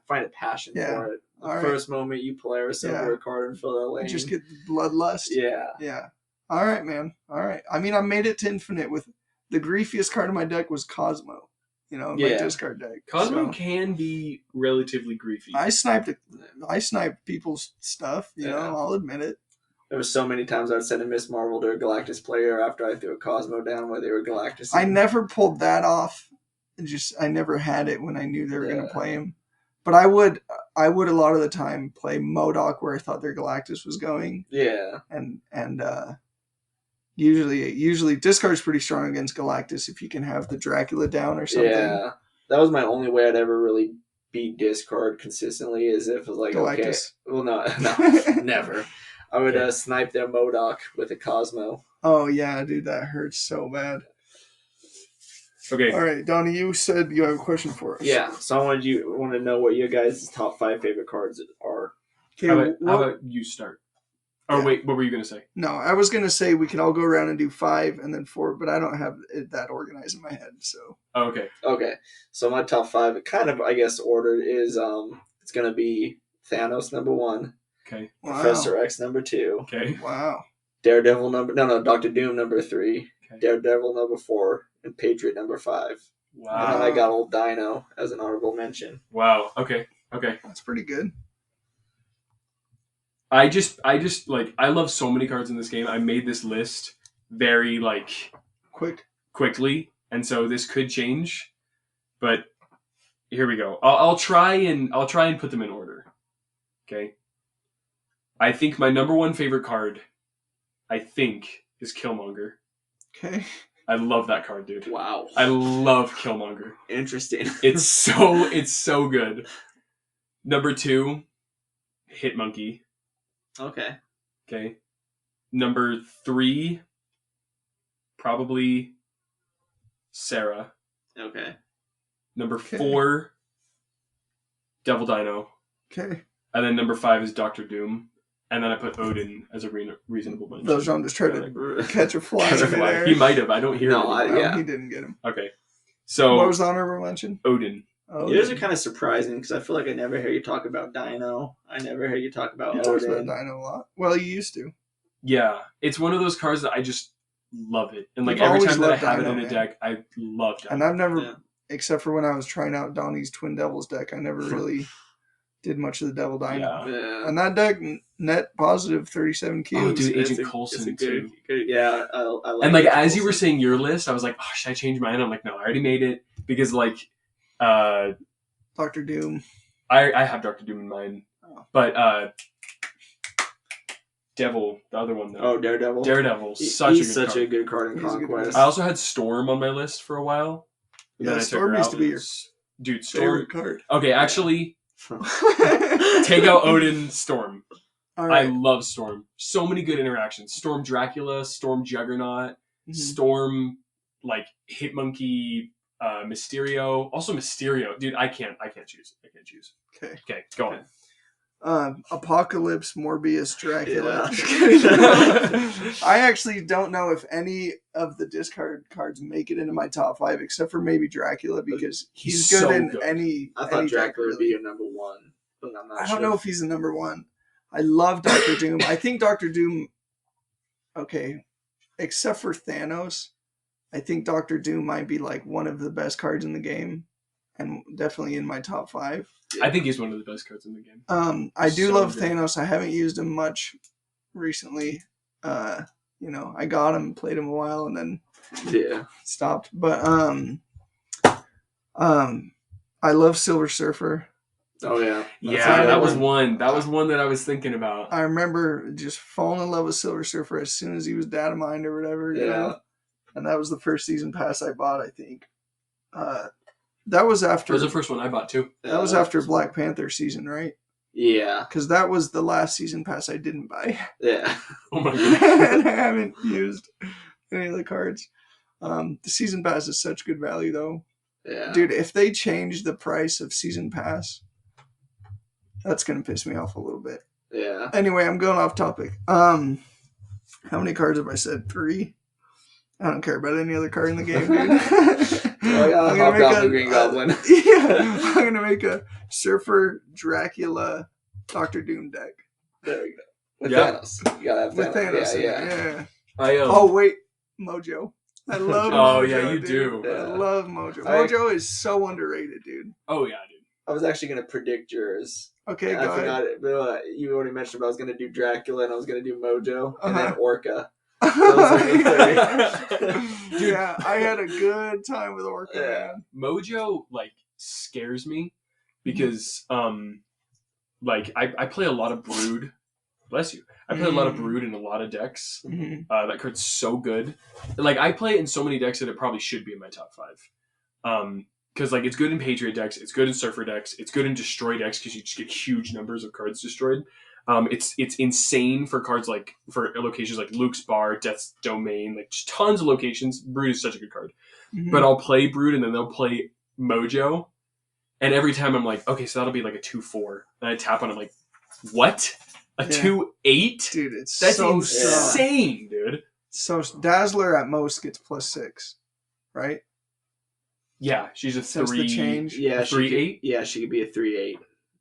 find a passion for it. The first moment you play or silver a card and fill that lane. You just get bloodlust. Yeah. Yeah. All right, man. All right. I mean, I made it to Infinite with the griefiest card in my deck was Cosmo. You know, my discard deck. Cosmo can be relatively griefy. I sniped people's stuff, you know, I'll admit it. There were so many times I would send a Miss Marvel to a Galactus player after I threw a Cosmo down where they were Galactus. I never pulled that off. I never had it when I knew they were going to play him. But I would a lot of the time play MODOK where I thought their Galactus was going. Yeah. And usually discard's pretty strong against Galactus if you can have the Dracula down or something. Yeah. That was my only way I'd ever really beat discard consistently, is if it was like, Galactus. Okay. Well, no, never. I would snipe their MODOK with a Cosmo. Oh, yeah, dude, that hurts so bad. Okay. All right, Donny, you said you have a question for us. Yeah, so I want to know what your guys' top 5 favorite cards are. Okay, how about you start? Oh, wait, what were you going to say? No, I was going to say we could all go around and do 5 and then 4, but I don't have it that organized in my head. So. Oh, okay. Okay. So my top 5, kind of, I guess, ordered is it's going to be Thanos number 1. Okay. Wow. Professor X number 2. Okay. Wow. Daredevil Doctor Doom number 3. Okay. Daredevil number 4. And Patriot number 5. Wow. And then I got old Dino as an honorable mention. Wow. Okay. That's pretty good. I just like, I love so many cards in this game. I made this list very like quickly, and so this could change, but here we go. I'll try and put them in order. Okay. I think my number 1 favorite card, is Killmonger. Okay. I love that card, dude. Wow. I love Killmonger. Interesting. It's so good. Number 2, Hitmonkey. Okay. Number 3, probably Sarah. Okay. Number 4, Devil Dino. Okay. And then number 5 is Doctor Doom. And then I put Odin as a reasonable mention. Those I'm just trying to catch a fly. He might have. I don't hear it. He didn't get him. Okay. So what was the honorable mention? Odin. Yours are kind of surprising because I feel like I never hear you talk about Dino. I never hear you talk about Odin. Talks about Dino a lot. Well, you used to. Yeah. It's one of those cards that I just love it. And like every time that I have Dino, it in a deck, I love Dino. And I've never, except for when I was trying out Donny's Twin Devils deck, I never really did much of the Devil Dino. Yeah. And that deck net positive 37 Qs. Oh, dude, Agent Coulson too. Yeah, I like. And like Agent as you Coulson. were saying your list, I was like, oh, should I change mine? I'm like, no, I already made it because like, Doctor Doom. I have Doctor Doom in mind, but Devil, the other one though. Oh, Daredevil. Daredevil, He's such a good card in Conquest. I also had Storm on my list for a while. Yeah, Storm used to be your Storm card. Okay, actually, take out Odin, Storm. Right. I love Storm. So many good interactions. Storm Dracula, Storm Juggernaut, Storm like Hitmonkey, Mysterio. Also Mysterio, dude. I can't choose. Okay, go on. Apocalypse, Morbius, Dracula. Yeah. I actually don't know if any of the discard cards make it into my top 5, except for maybe Dracula, because he's good in any. I thought any Dracula deck, would be your number 1, but I'm not I sure. don't know if he's the number 1. I love Doctor Doom. I think Doctor Doom. Okay, except for Thanos, I think Doctor Doom might be like one of the best cards in the game, and definitely in my top 5. Yeah. I think he's one of the best cards in the game. I do love Thanos. I haven't used him much recently. I got him, played him a while, and then stopped. But I love Silver Surfer. Oh yeah, that was one. That was one that I was thinking about. I remember just falling in love with Silver Surfer as soon as he was data mined or whatever. You know? And that was the first season pass I bought, I think. That was after. That was the first one I bought too. That was after Black Panther season, right? Yeah. Because that was the last season pass I didn't buy. Yeah. Oh my god. And I haven't used any of the cards. The season pass is such good value, though. Yeah. Dude, if they change the price of season pass, that's gonna piss me off a little bit. Yeah. Anyway, I'm going off topic. How many cards have I said? 3. I don't care about any other card in the game, dude. Hobgoblin, Green Goblin. Yeah, I'm gonna make a Surfer, Dracula, Doctor Doom deck. There we go. With Thanos. You gotta have Thanos. With Thanos, yeah. Oh wait, Mojo. I love Mojo. Oh yeah, you dude. do. I love Mojo. Mojo is so underrated, dude. Oh yeah, dude. I was actually gonna predict yours. Okay, go I ahead. forgot it, but you already mentioned I was gonna do Dracula and I was gonna do Mojo and then Orca. Yeah, I had a good time with Orca. Man. Mojo like scares me because like I play a lot of Brood. Bless you. I play a lot of Brood in a lot of decks. That card's so good. Like I play it in so many decks that it probably should be in my top 5. Because like it's good in Patriot decks, it's good in Surfer decks, it's good in Destroy decks because you just get huge numbers of cards destroyed. It's insane for cards like for locations like Luke's Bar, Death's Domain, like just tons of locations. Brood is such a good card. But I'll play Brood and then they'll play Mojo, and every time I'm like, okay, so that'll be like a 2/4, and I tap on it, I'm like, what? A 2.8? Dude, it's That's so insane, dude. So Dazzler at most gets +6, right? Yeah, she's a Since 3. the change. Yeah, a 3.8. Yeah, she could be a 3.8.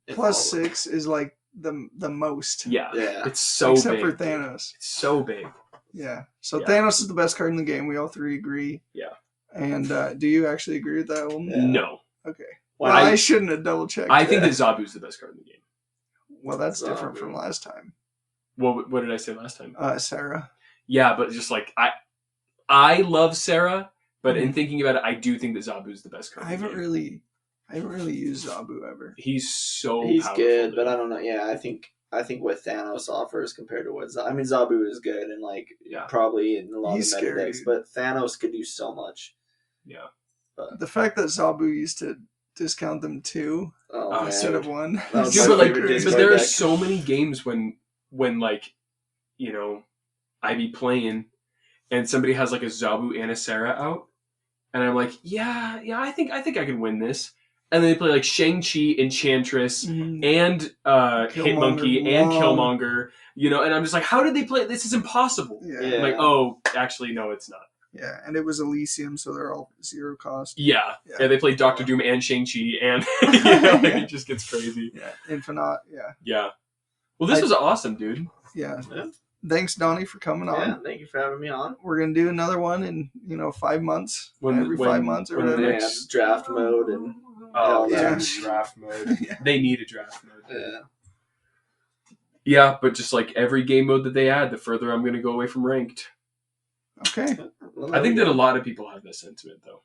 +6 is like the most. Yeah, Yeah. it's so except big. for Thanos. It's so big. Yeah. So Yeah. Thanos is the best card in the game. We all three agree. Yeah. And do you actually agree with that one? Yeah. No. Okay. Well, I shouldn't have double checked. I think that Zabu's the best card in the game. Well, that's different Zabu. from last time. What did I say last time? Sarah. Yeah, but just like I love Sarah, but in Mhm. thinking about it, I do think that Zabu's the best card. I haven't really used Zabu ever. He's so he's powerful, good, dude. but I don't know. Yeah, I think what Thanos offers compared to what I mean, Zabu is good and like probably in a lot He's of meta scary, decks, dude. but Thanos could do so much. Yeah. The fact that Zabu used to discount them too instead of one. That was Dude, my but favorite but discard there are deck. so many games when like, you know, I be playing and somebody has like a Zabu and a Sarah out, and I'm like, yeah, I think I can win this. And then they play like Shang-Chi, Enchantress, Mhm. and Killmonger, Hitmonkey, and Wong. Killmonger, you know, and I'm just like, how did they play? This is impossible. Yeah. I'm like, oh, actually, no, it's not. Yeah, and it was Elysium, so they're all 0 cost. Yeah, Yeah. they play Doctor Doom and Shang-Chi, and you know, like, it just gets crazy. Yeah, Infinite. Yeah. Well, this was awesome, dude. Yeah. Yeah. Thanks, Donny, for coming on. Yeah, thank you for having me on. We're gonna do another one in 5 months. Every 5 months or when the whatever. next- Draft mode and Oh, Yeah. yeah, draft mode. They need a draft mode. yeah. Yeah, but just like every game mode that they add, the further I'm going to go away from ranked. Okay. Well, I think that a lot of people have this sentiment, though.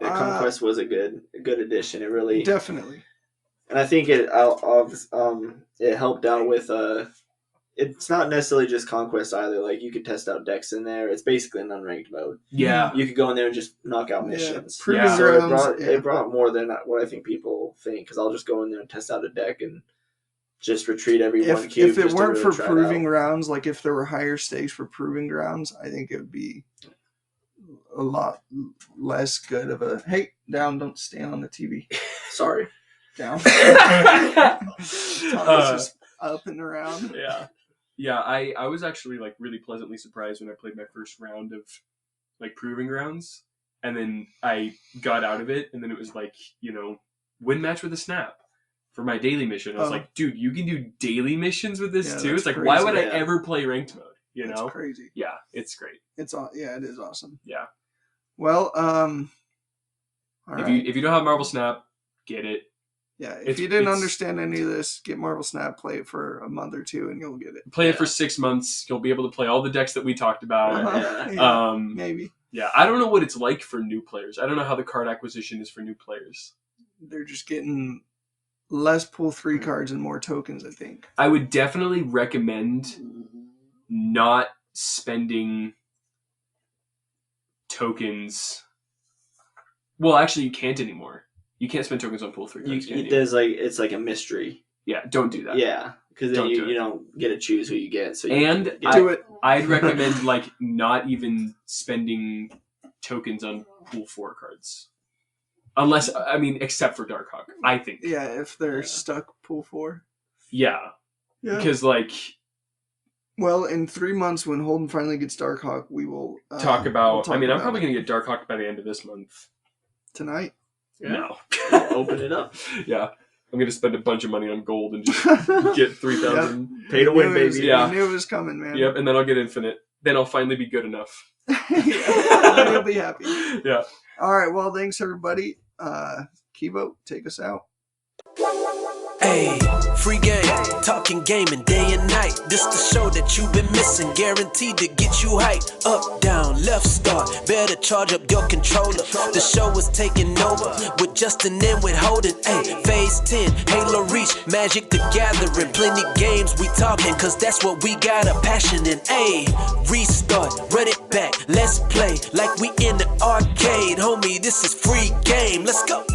yeah, Conquest was a good addition. It really Definitely. and I think it helped out with it's not necessarily just Conquest either. Like you could test out decks in there. It's basically an unranked mode. Yeah. You could go in there and just knock out Yeah. missions. Proving Yeah. So grounds. it brought more than what I think people think. Because I'll just go in there and test out a deck and just retreat every one cube. If it just to weren't really for try it proving out. grounds, like if there were higher stakes for proving grounds, I think it would be a lot less good of a hey, down, don't stand on the TV. Sorry. Down. Thomas Uh, just up and around. Yeah, I was actually like really pleasantly surprised when I played my first round of like proving grounds, and then I got out of it, and then it was like, you know, win match with a snap for my daily mission. I was like, dude, you can do daily missions with this too. that's It's like, why would crazy. I ever play ranked mode? You That's know? crazy. Yeah, it's great. It is awesome. Yeah. Well, all If right. you don't have Marvel Snap, get it. Yeah, if It's- you didn't it's- understand any of this, get Marvel Snap, play it for a month or two, and you'll get it. Play it for 6 months. You'll be able to play all the decks that we talked about. Uh-huh. Yeah, maybe. Yeah, I don't know what it's like for new players. I don't know how the card acquisition is for new players. They're just getting less pull 3 cards and more tokens, I think. I would definitely recommend not spending tokens. Well, actually, you can't anymore. You can't spend tokens on pool 3 cards. can you? It's like a mystery. Yeah, don't do that. Yeah, because then Don't do it. you don't get to choose who you get. So you And get Do it. I'd recommend like not even spending tokens on pool 4 cards. Unless, I mean, except for Darkhawk, I think. Yeah, if they're Yeah. stuck pull 4. Yeah. Yeah. Because, like, Well, in 3 months, when Holden finally gets Darkhawk, we will talk about. we'll I mean, I'm about probably it. going to get Darkhawk by the end of this month. Tonight. Yeah. No. open it up. Yeah. I'm going to spend a bunch of money on gold and just get 3,000. Pay to win, baby. Yeah. I knew it was coming, man. Yep, and then I'll get infinite. Then I'll finally be good enough. Yeah, you'll be happy. Yeah. All right. Well, thanks everybody. Kivo, take us out. Hey, free game, talking gaming day and night. This the show that you've been missing, guaranteed to get you hyped. Up, down, left, start, better charge up your controller. The show is taking over with Justin and with Holden. Hey, phase 10, Halo Reach, Magic the Gathering. Plenty games we talking, cause that's what we got a passion in. Hey, restart, run it back, let's play like we in the arcade. Homie, this is free game, let's go.